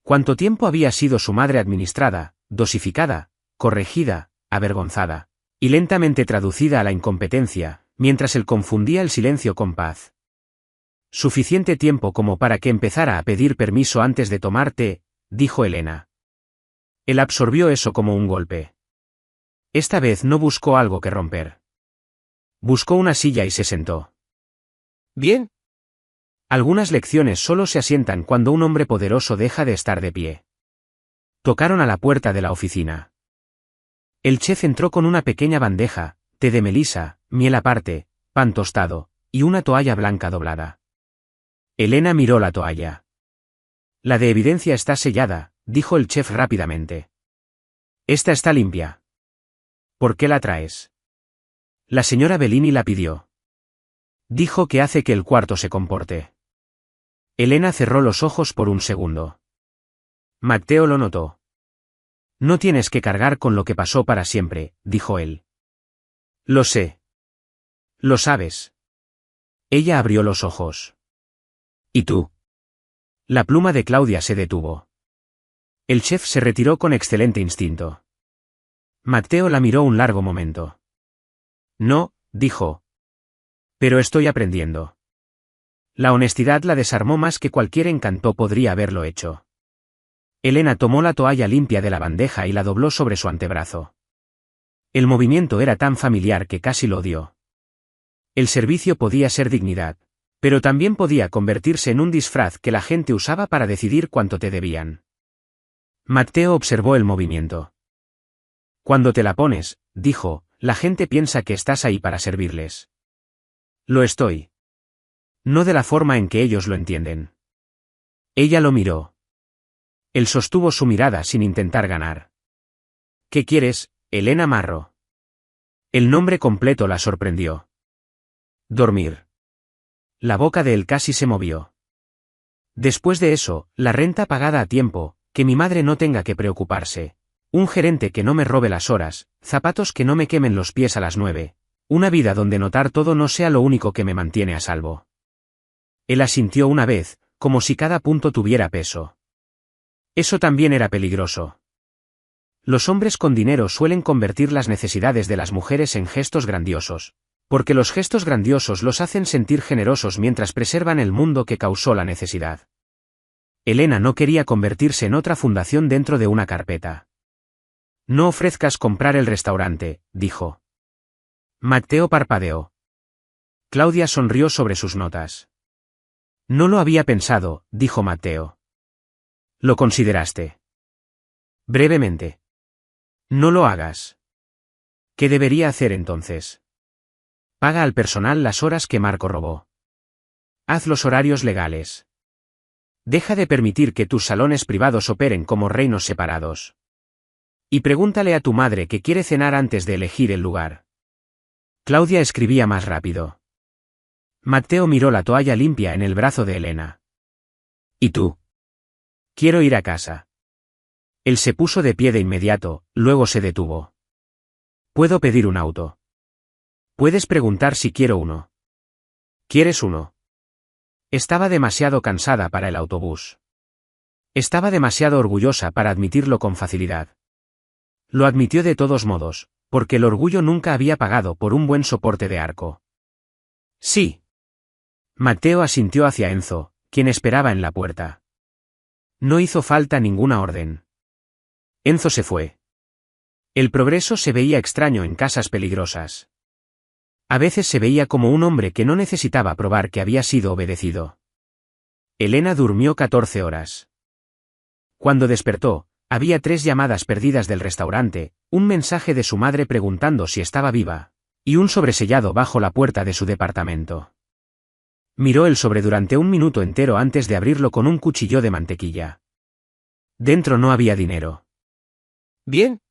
Speaker 1: ¿Cuánto tiempo había sido su madre administrada, dosificada, corregida, avergonzada, Y lentamente traducida a la incompetencia, mientras él confundía el silencio con paz. Suficiente tiempo como para que empezara a pedir permiso antes de tomar té, dijo Elena. Él absorbió eso como un golpe. Esta vez no buscó algo que romper. Buscó una silla y se sentó.
Speaker 2: Bien.
Speaker 1: Algunas lecciones solo se asientan cuando un hombre poderoso deja de estar de pie. Tocaron a la puerta de la oficina. El chef entró con una pequeña bandeja, té de melisa, miel aparte, pan tostado, y una toalla blanca doblada. Elena miró la toalla. La de evidencia está sellada, dijo el chef rápidamente. Esta está limpia. ¿Por qué la traes? La señora Bellini la pidió. Dijo que hace que el cuarto se comporte. Elena cerró los ojos por un segundo. Matteo lo notó. No tienes que cargar con lo que pasó para siempre, dijo él. Lo sé. Lo sabes. Ella abrió los ojos. ¿Y tú? La pluma de Claudia se detuvo. El chef se retiró con excelente instinto. Matteo la miró un largo momento. No, dijo. Pero estoy aprendiendo. La honestidad la desarmó más que cualquier encanto podría haberlo hecho. Elena tomó la toalla limpia de la bandeja y la dobló sobre su antebrazo. El movimiento era tan familiar que casi lo odió. El servicio podía ser dignidad, pero también podía convertirse en un disfraz que la gente usaba para decidir cuánto te debían. Matteo observó el movimiento. Cuando te la pones, dijo, la gente piensa que estás ahí para servirles. Lo estoy. No de la forma en que ellos lo entienden. Ella lo miró. Él sostuvo su mirada sin intentar ganar. ¿Qué quieres, Elena Marro? El nombre completo la sorprendió. Dormir. La boca de él casi se movió. Después de eso, la renta pagada a tiempo, que mi madre no tenga que preocuparse. Un gerente que no me robe las horas, zapatos que no me quemen los pies a las 9. Una vida donde notar todo no sea lo único que me mantiene a salvo. Él asintió una vez, como si cada punto tuviera peso. Eso también era peligroso. Los hombres con dinero suelen convertir las necesidades de las mujeres en gestos grandiosos, porque los gestos grandiosos los hacen sentir generosos mientras preservan el mundo que causó la necesidad. Elena no quería convertirse en otra fundación dentro de una carpeta. No ofrezcas comprar el restaurante, dijo. Matteo parpadeó. Claudia sonrió sobre sus notas. No lo había pensado, dijo Matteo. ¿Lo consideraste? Brevemente. No lo hagas. ¿Qué debería hacer entonces? Paga al personal las horas que Marco robó. Haz los horarios legales. Deja de permitir que tus salones privados operen como reinos separados. Y pregúntale a tu madre que quiere cenar antes de elegir el lugar. Claudia escribía más rápido. Matteo miró la toalla limpia en el brazo de Elena. ¿Y tú? Quiero ir a casa. Él se puso de pie de inmediato, luego se detuvo. Puedo pedir un auto. Puedes preguntar si quiero uno. ¿Quieres uno? Estaba demasiado cansada para el autobús. Estaba demasiado orgullosa para admitirlo con facilidad. Lo admitió de todos modos, porque el orgullo nunca había pagado por un buen soporte de arco. Sí. Matteo asintió hacia Enzo, quien esperaba en la puerta. No hizo falta ninguna orden. Enzo se fue. El progreso se veía extraño en casas peligrosas. A veces se veía como un hombre que no necesitaba probar que había sido obedecido. Elena durmió 14 horas. Cuando despertó, había 3 llamadas perdidas del restaurante, un mensaje de su madre preguntando si estaba viva, y un sobresellado bajo la puerta de su departamento. Miró el sobre durante un minuto entero antes de abrirlo con un cuchillo de mantequilla. Dentro no había dinero.
Speaker 2: Bien.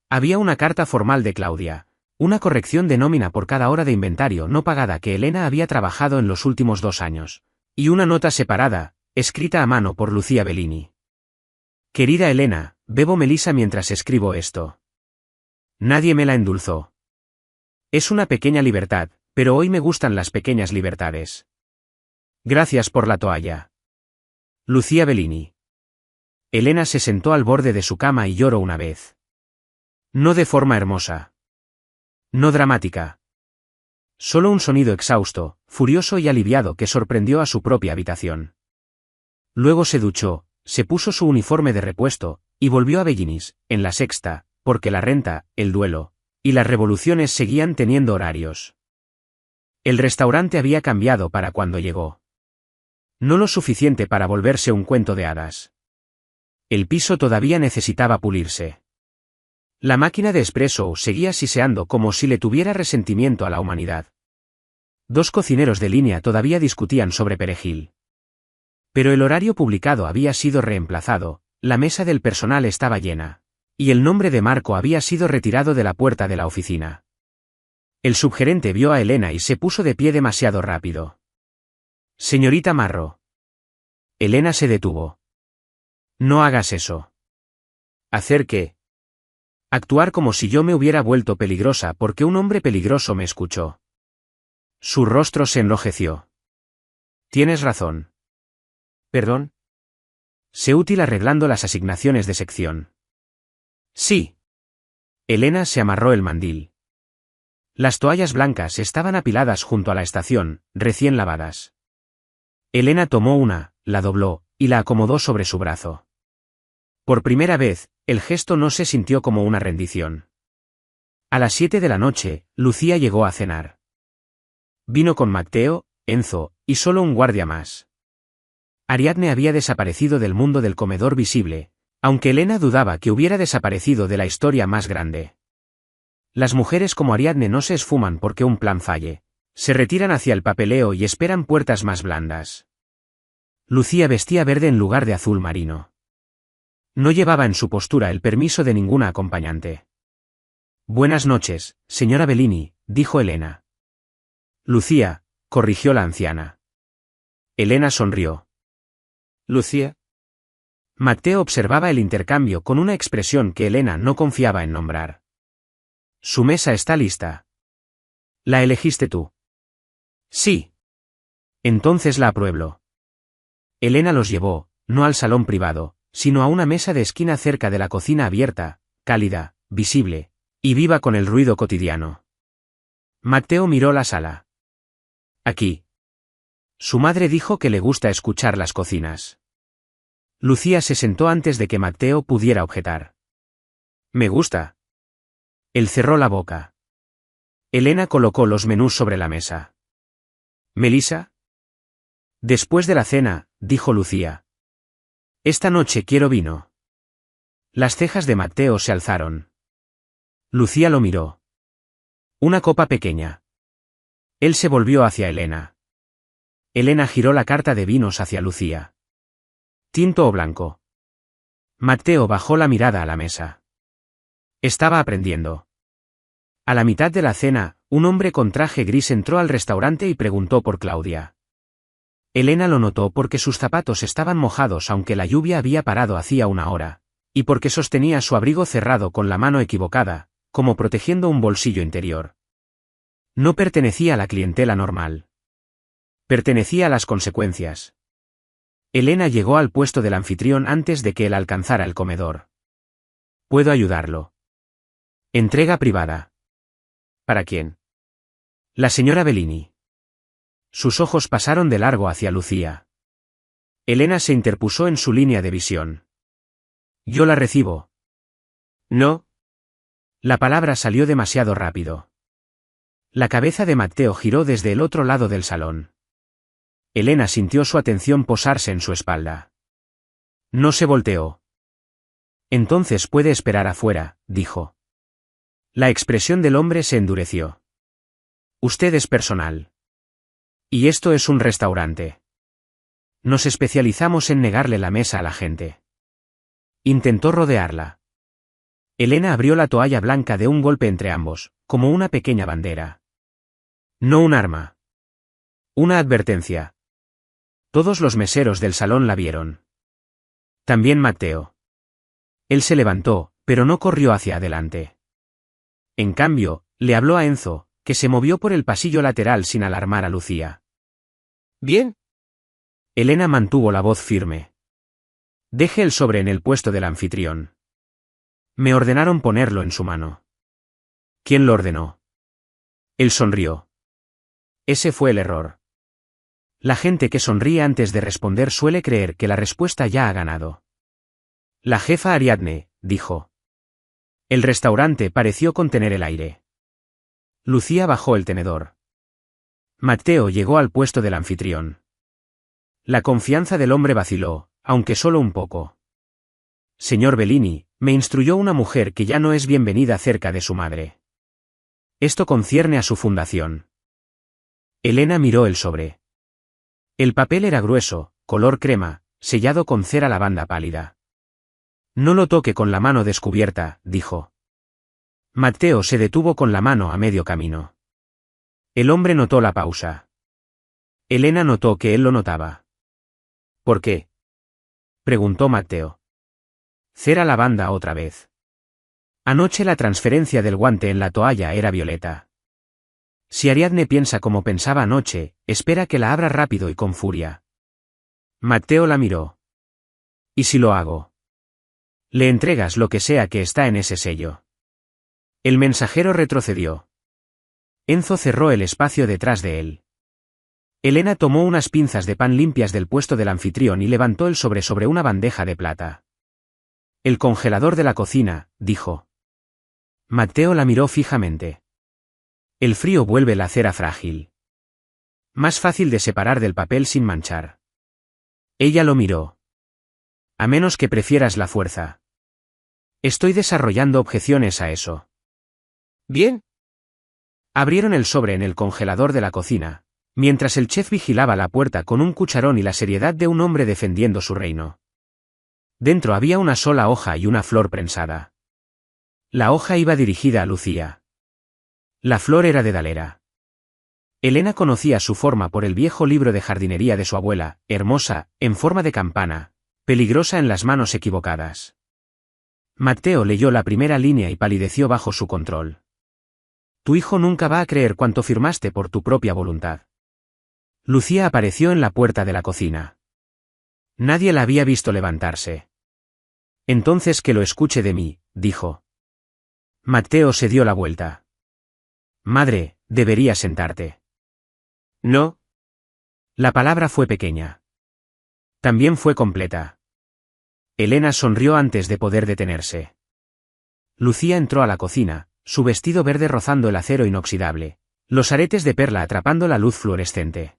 Speaker 1: Había una carta formal de Claudia, una corrección de nómina por cada hora de inventario no pagada que Elena había trabajado en los últimos 2 años, y una nota separada, escrita a mano por Lucía Bellini. Querida Elena, bebo melisa mientras escribo esto. Nadie me la endulzó. Es una pequeña libertad, pero hoy me gustan las pequeñas libertades. Gracias por la toalla. Lucía Bellini. Elena se sentó al borde de su cama y lloró una vez. No de forma hermosa. No dramática. Solo un sonido exhausto, furioso y aliviado que sorprendió a su propia habitación. Luego se duchó, se puso su uniforme de repuesto, y volvió a Bellinis, en la sexta, porque la renta, el duelo, y las revoluciones seguían teniendo horarios. El restaurante había cambiado para cuando llegó. No lo suficiente para volverse un cuento de hadas. El piso todavía necesitaba pulirse. La máquina de espresso seguía siseando como si le tuviera resentimiento a la humanidad. 2 cocineros de línea todavía discutían sobre perejil. Pero el horario publicado había sido reemplazado, la mesa del personal estaba llena, y el nombre de Marco había sido retirado de la puerta de la oficina. El subgerente vio a Elena y se puso de pie demasiado rápido. Señorita Marro. Elena se detuvo. No hagas eso. ¿Hacer qué? Actuar como si yo me hubiera vuelto peligrosa porque un hombre peligroso me escuchó. Su rostro se enrojeció. Tienes razón. ¿Perdón? Sé útil arreglando las asignaciones de sección. Sí. Elena se amarró el mandil. Las toallas blancas estaban apiladas junto a la estación, recién lavadas. Elena tomó una, la dobló, y la acomodó sobre su brazo. Por primera vez, el gesto no se sintió como una rendición. A las 7 de la noche, Lucía llegó a cenar. Vino con Matteo, Enzo, y solo un guardia más. Ariadne había desaparecido del mundo del comedor visible, aunque Elena dudaba que hubiera desaparecido de la historia más grande. Las mujeres como Ariadne no se esfuman porque un plan falle, se retiran hacia el papeleo y esperan puertas más blandas. Lucía vestía verde en lugar de azul marino. No llevaba en su postura el permiso de ninguna acompañante. Buenas noches, señora Bellini, dijo Elena. Lucía, corrigió la anciana. Elena sonrió.
Speaker 2: Lucía.
Speaker 1: Matteo observaba el intercambio con una expresión que Elena no confiaba en nombrar. Su mesa está lista. ¿La elegiste tú? Sí. Entonces la apruebo. Elena los llevó, no al salón privado, sino a una mesa de esquina cerca de la cocina abierta, cálida, visible, y viva con el ruido cotidiano. Matteo miró la sala. Aquí. Su madre dijo que le gusta escuchar las cocinas. Lucía se sentó antes de que Matteo pudiera objetar. Me gusta. Él cerró la boca. Elena colocó los menús sobre la mesa. ¿Melissa? Después de la cena, dijo Lucía. Esta noche quiero vino. Las cejas de Matteo se alzaron. Lucía lo miró. Una copa pequeña. Él se volvió hacia Elena. Elena giró la carta de vinos hacia Lucía. ¿Tinto o blanco? Matteo bajó la mirada a la mesa. Estaba aprendiendo. A la mitad de la cena, un hombre con traje gris entró al restaurante y preguntó por Claudia. Elena lo notó porque sus zapatos estaban mojados aunque la lluvia había parado hacía una hora, y porque sostenía su abrigo cerrado con la mano equivocada, como protegiendo un bolsillo interior. No pertenecía a la clientela normal. Pertenecía a las consecuencias. Elena llegó al puesto del anfitrión antes de que él alcanzara el comedor. ¿Puedo ayudarlo? Entrega privada. ¿Para quién? La señora Bellini. Sus ojos pasaron de largo hacia Lucía. Elena se interpuso en su línea de visión. Yo la recibo. No. La palabra salió demasiado rápido. La cabeza de Matteo giró desde el otro lado del salón. Elena sintió su atención posarse en su espalda. No se volteó. Entonces puede esperar afuera, dijo. La expresión del hombre se endureció. Usted es personal. Y esto es un restaurante. Nos especializamos en negarle la mesa a la gente. Intentó rodearla. Elena abrió la toalla blanca de un golpe entre ambos, como una pequeña bandera. No un arma. Una advertencia. Todos los meseros del salón la vieron. También Matteo. Él se levantó, pero no corrió hacia adelante. En cambio, le habló a Enzo, que se movió por el pasillo lateral sin alarmar a Lucía.
Speaker 2: ¿Bien?
Speaker 1: Elena mantuvo la voz firme. Deje el sobre en el puesto del anfitrión. Me ordenaron ponerlo en su mano. ¿Quién lo ordenó? Él sonrió. Ese fue el error. La gente que sonríe antes de responder suele creer que la respuesta ya ha ganado. La jefa Ariadne, dijo. El restaurante pareció contener el aire. Lucía bajó el tenedor. Matteo llegó al puesto del anfitrión. La confianza del hombre vaciló, aunque solo un poco. Señor Bellini, me instruyó una mujer que ya no es bienvenida cerca de su madre. Esto concierne a su fundación. Elena miró el sobre. El papel era grueso, color crema, sellado con cera lavanda pálida. No lo toque con la mano descubierta, dijo. Matteo se detuvo con la mano a medio camino. El hombre notó la pausa. Elena notó que él lo notaba. ¿Por qué? Preguntó Matteo. Cera lavanda otra vez. Anoche la transferencia del guante en la toalla era violeta. Si Ariadne piensa como pensaba anoche, espera que la abra rápido y con furia. Matteo la miró. ¿Y si lo hago? Le entregas lo que sea que está en ese sello. El mensajero retrocedió. Enzo cerró el espacio detrás de él. Elena tomó unas pinzas de pan limpias del puesto del anfitrión y levantó el sobre una bandeja de plata. El congelador de la cocina, dijo. Matteo la miró fijamente. El frío vuelve la cera frágil. Más fácil de separar del papel sin manchar. Ella lo miró. A menos que prefieras la fuerza. Estoy desarrollando objeciones a eso.
Speaker 2: Bien.
Speaker 1: Abrieron el sobre en el congelador de la cocina, mientras el chef vigilaba la puerta con un cucharón y la seriedad de un hombre defendiendo su reino. Dentro había una sola hoja y una flor prensada. La hoja iba dirigida a Lucía. La flor era de Dalera. Elena conocía su forma por el viejo libro de jardinería de su abuela, hermosa, en forma de campana, peligrosa en las manos equivocadas. Matteo leyó la primera línea y palideció bajo su control. Tu hijo nunca va a creer cuánto firmaste por tu propia voluntad. Lucía apareció en la puerta de la cocina. Nadie la había visto levantarse. Entonces que lo escuche de mí, dijo. Matteo se dio la vuelta. Madre, deberías sentarte.
Speaker 2: No.
Speaker 1: La palabra fue pequeña. También fue completa. Elena sonrió antes de poder detenerse. Lucía entró a la cocina, su vestido verde rozando el acero inoxidable, los aretes de perla atrapando la luz fluorescente.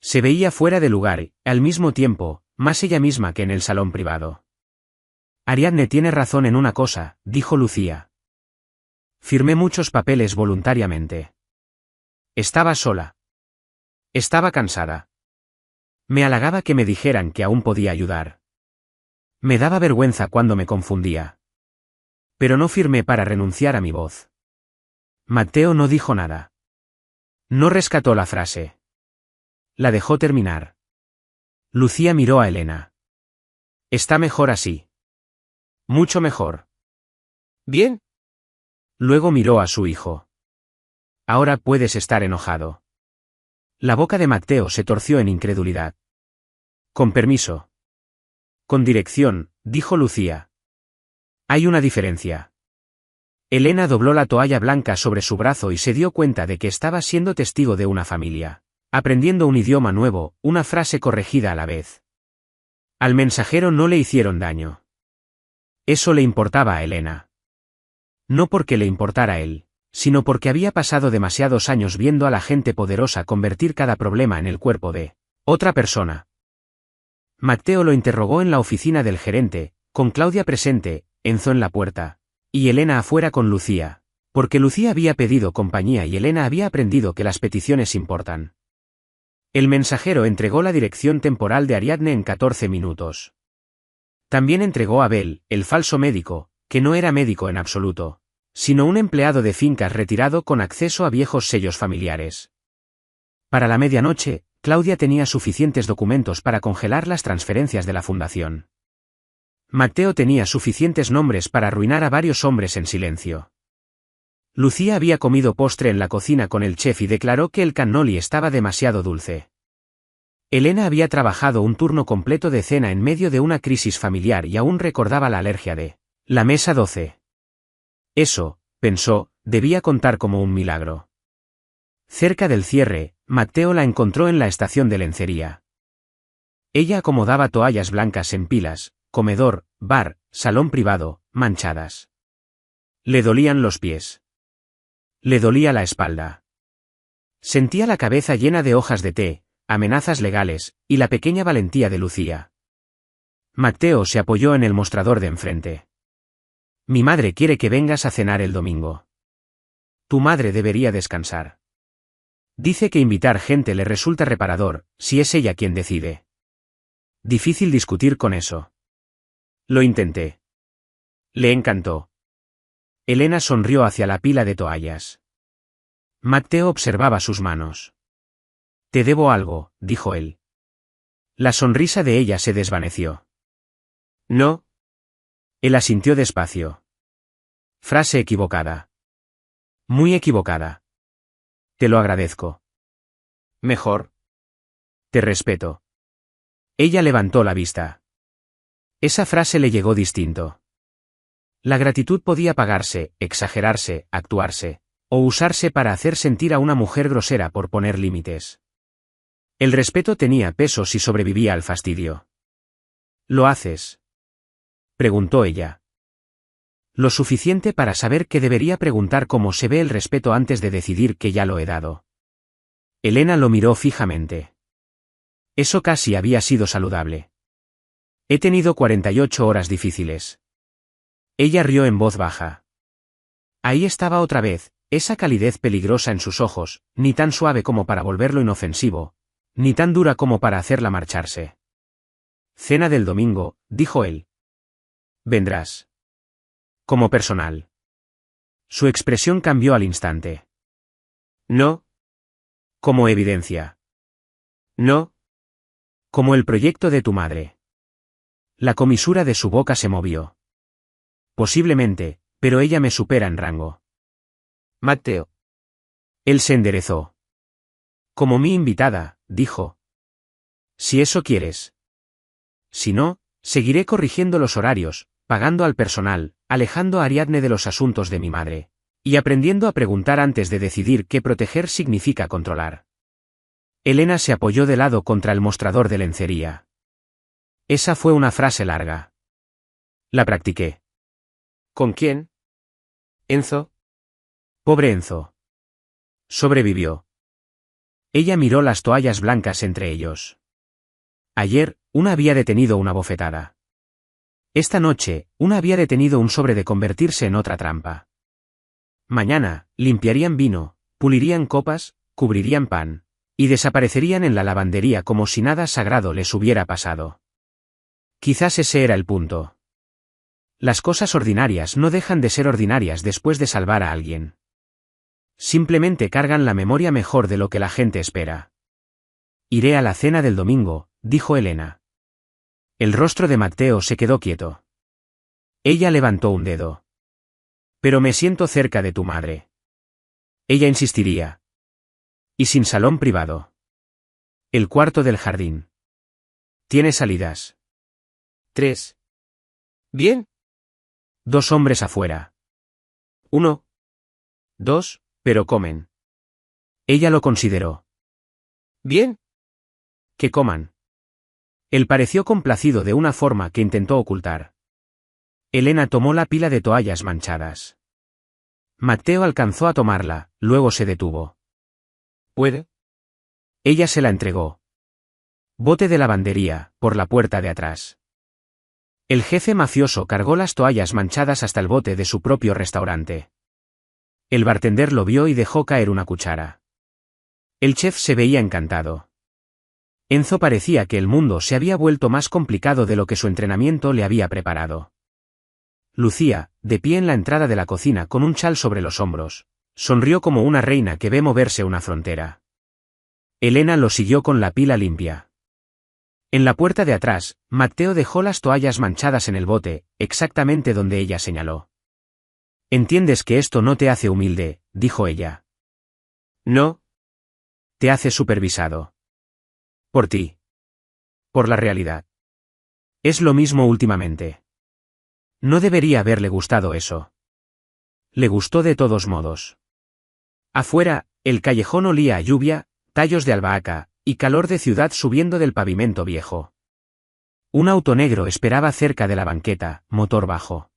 Speaker 1: Se veía fuera de lugar y, al mismo tiempo, más ella misma que en el salón privado. Ariadne tiene razón en una cosa, dijo Lucía. Firmé muchos papeles voluntariamente. Estaba sola. Estaba cansada. Me halagaba que me dijeran que aún podía ayudar. Me daba vergüenza cuando me confundía. Pero no firmé para renunciar a mi voz. Matteo no dijo nada. No rescató la frase. La dejó terminar. Lucía miró a Elena. Está mejor así. Mucho mejor.
Speaker 2: Bien.
Speaker 1: Luego miró a su hijo. Ahora puedes estar enojado. La boca de Matteo se torció en incredulidad. Con permiso. Con dirección, dijo Lucía. Hay una diferencia. Elena dobló la toalla blanca sobre su brazo y se dio cuenta de que estaba siendo testigo de una familia, aprendiendo un idioma nuevo, una frase corregida a la vez. Al mensajero no le hicieron daño. Eso le importaba a Elena. No porque le importara a él, sino porque había pasado demasiados años viendo a la gente poderosa convertir cada problema en el cuerpo de otra persona. Matteo lo interrogó en la oficina del gerente, con Claudia presente, Enzo en la puerta, y Elena afuera con Lucía, porque Lucía había pedido compañía y Elena había aprendido que las peticiones importan. El mensajero entregó la dirección temporal de Ariadne en 14 minutos. También entregó a Bel, el falso médico, que no era médico en absoluto, sino un empleado de fincas retirado con acceso a viejos sellos familiares. Para la medianoche, Claudia tenía suficientes documentos para congelar las transferencias de la fundación. Matteo tenía suficientes nombres para arruinar a varios hombres en silencio. Lucía había comido postre en la cocina con el chef y declaró que el cannoli estaba demasiado dulce. Elena había trabajado un turno completo de cena en medio de una crisis familiar y aún recordaba la alergia de la mesa 12. Eso, pensó, debía contar como un milagro. Cerca del cierre, Matteo la encontró en la estación de lencería. Ella acomodaba toallas blancas en pilas, comedor, bar, salón privado, manchadas. Le dolían los pies. Le dolía la espalda. Sentía la cabeza llena de hojas de té, amenazas legales, y la pequeña valentía de Lucía. Matteo se apoyó en el mostrador de enfrente. Mi madre quiere que vengas a cenar el domingo. Tu madre debería descansar. Dice que invitar gente le resulta reparador, si es ella quien decide. Difícil discutir con eso. Lo intenté. Le encantó. Elena sonrió hacia la pila de toallas. Matteo observaba sus manos. Te debo algo, dijo él. La sonrisa de ella se desvaneció. No. Él asintió despacio. Frase equivocada. Muy equivocada. Te lo agradezco. Mejor. Te respeto. Ella levantó la vista. Esa frase le llegó distinto. La gratitud podía pagarse, exagerarse, actuarse, o usarse para hacer sentir a una mujer grosera por poner límites. El respeto tenía peso si sobrevivía al fastidio. ¿Lo haces?, preguntó ella. Lo suficiente para saber que debería preguntar cómo se ve el respeto antes de decidir que ya lo he dado. Elena lo miró fijamente. Eso casi había sido saludable. He tenido 48 horas difíciles. Ella rió en voz baja. Ahí estaba otra vez, esa calidez peligrosa en sus ojos, ni tan suave como para volverlo inofensivo, ni tan dura como para hacerla marcharse. Cena del domingo, dijo él. Vendrás. Como personal. Su expresión cambió al instante. No. Como evidencia. No. Como el proyecto de tu madre. La comisura de su boca se movió. Posiblemente, pero ella me supera en rango. Matteo. Él se enderezó. Como mi invitada, dijo. Si eso quieres. Si no, seguiré corrigiendo los horarios, pagando al personal, alejando a Ariadne de los asuntos de mi madre, y aprendiendo a preguntar antes de decidir que proteger significa controlar. Elena se apoyó de lado contra el mostrador de lencería. Esa fue una frase larga. La practiqué. ¿Con quién? ¿Enzo? Pobre Enzo. Sobrevivió. Ella miró las toallas blancas entre ellos. Ayer, una había detenido una bofetada. Esta noche, una había detenido un sobre de convertirse en otra trampa. Mañana, limpiarían vino, pulirían copas, cubrirían pan, y desaparecerían en la lavandería como si nada sagrado les hubiera pasado. Quizás ese era el punto. Las cosas ordinarias no dejan de ser ordinarias después de salvar a alguien. Simplemente cargan la memoria mejor de lo que la gente espera. Iré a la cena del domingo, dijo Elena. El rostro de Matteo se quedó quieto. Ella levantó un dedo. Pero me siento cerca de tu madre. Ella insistiría. Y sin salón privado. El cuarto del jardín. Tiene salidas. 3. Bien. 2 hombres afuera. 1. 2, pero comen. Ella lo consideró. Bien. Que coman. Él pareció complacido de una forma que intentó ocultar. Elena tomó la pila de toallas manchadas. Matteo alcanzó a tomarla, luego se detuvo. ¿Puede? Ella se la entregó. Bote de lavandería, por la puerta de atrás. El jefe mafioso cargó las toallas manchadas hasta el bote de su propio restaurante. El bartender lo vio y dejó caer una cuchara. El chef se veía encantado. Enzo parecía que el mundo se había vuelto más complicado de lo que su entrenamiento le había preparado. Lucía, de pie en la entrada de la cocina con un chal sobre los hombros, sonrió como una reina que ve moverse una frontera. Elena lo siguió con la pila limpia. En la puerta de atrás, Matteo dejó las toallas manchadas en el bote, exactamente donde ella señaló. «Entiendes que esto no te hace humilde», dijo ella. «No. Te hace supervisado. Por ti. Por la realidad. Es lo mismo últimamente. No debería haberle gustado eso. Le gustó de todos modos. Afuera, El callejón olía a lluvia, tallos de albahaca, y calor de ciudad subiendo del pavimento viejo. Un auto negro esperaba cerca de la banqueta, motor bajo.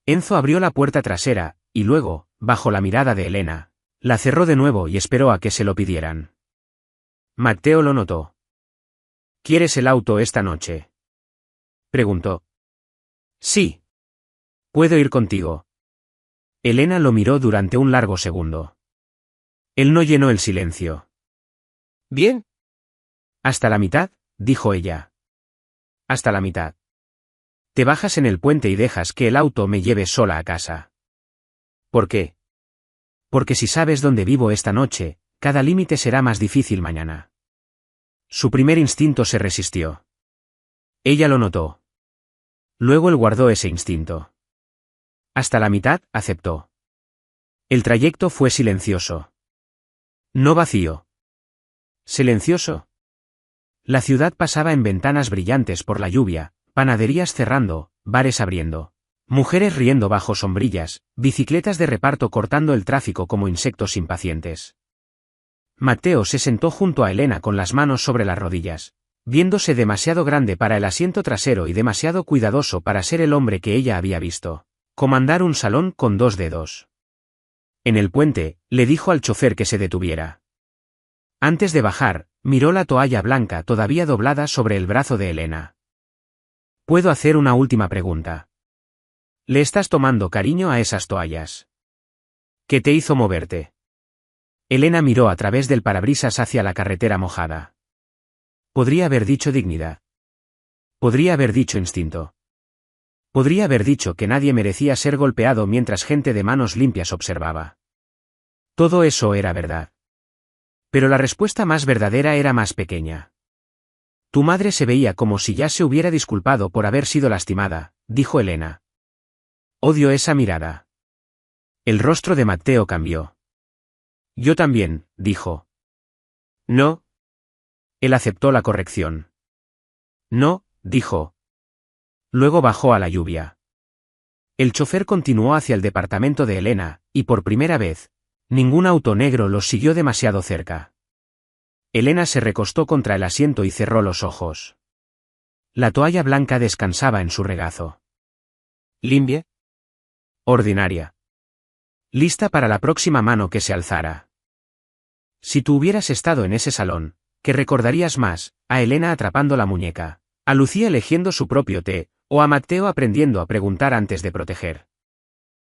Speaker 1: Enzo abrió la puerta trasera, y luego, bajo la mirada de Elena, la cerró de nuevo y esperó a que se lo pidieran. Matteo lo notó. ¿Quieres el auto esta noche?, preguntó. Sí. ¿Puedo ir contigo? Elena lo miró durante un largo segundo. Él no llenó el silencio.
Speaker 2: Bien.
Speaker 1: Hasta la mitad, dijo ella. Hasta la mitad. Te bajas en el puente y dejas que el auto me lleve sola a casa. ¿Por qué? Porque si sabes dónde vivo esta noche, cada límite será más difícil mañana. Su primer instinto se resistió. Ella lo notó. Luego él guardó ese instinto. Hasta la mitad, aceptó. El trayecto fue silencioso. No vacío. Silencioso. La ciudad pasaba en ventanas brillantes por la lluvia, panaderías cerrando, bares abriendo, mujeres riendo bajo sombrillas, bicicletas de reparto cortando el tráfico como insectos impacientes. Matteo se sentó junto a Elena con las manos sobre las rodillas, viéndose demasiado grande para el asiento trasero y demasiado cuidadoso para ser el hombre que ella había visto comandar un salón con 2 dedos. En el puente, le dijo al chofer que se detuviera. Antes de bajar, miró la toalla blanca todavía doblada sobre el brazo de Elena. ¿Puedo hacer una última pregunta? ¿Le estás tomando cariño a esas toallas? ¿Qué te hizo moverte? Elena miró a través del parabrisas hacia la carretera mojada. Podría haber dicho dignidad. Podría haber dicho instinto. Podría haber dicho que nadie merecía ser golpeado mientras gente de manos limpias observaba. Todo eso era verdad. Pero la respuesta más verdadera era más pequeña. Tu madre se veía como si ya se hubiera disculpado por haber sido lastimada, dijo Elena. Odio esa mirada. El rostro de Matteo cambió. Yo también, dijo. No. Él aceptó la corrección. No, dijo. Luego bajó a la lluvia. El chofer continuó hacia el departamento de Elena, y por primera vez, ningún auto negro los siguió demasiado cerca. Elena se recostó contra el asiento y cerró los ojos. La toalla blanca descansaba en su regazo. ¿Limpia? Ordinaria. Lista para la próxima mano que se alzara. Si tú hubieras estado en ese salón, ¿qué recordarías más? ¿A Elena atrapando la muñeca? ¿A Lucía eligiendo su propio té? ¿O a Matteo aprendiendo a preguntar antes de proteger?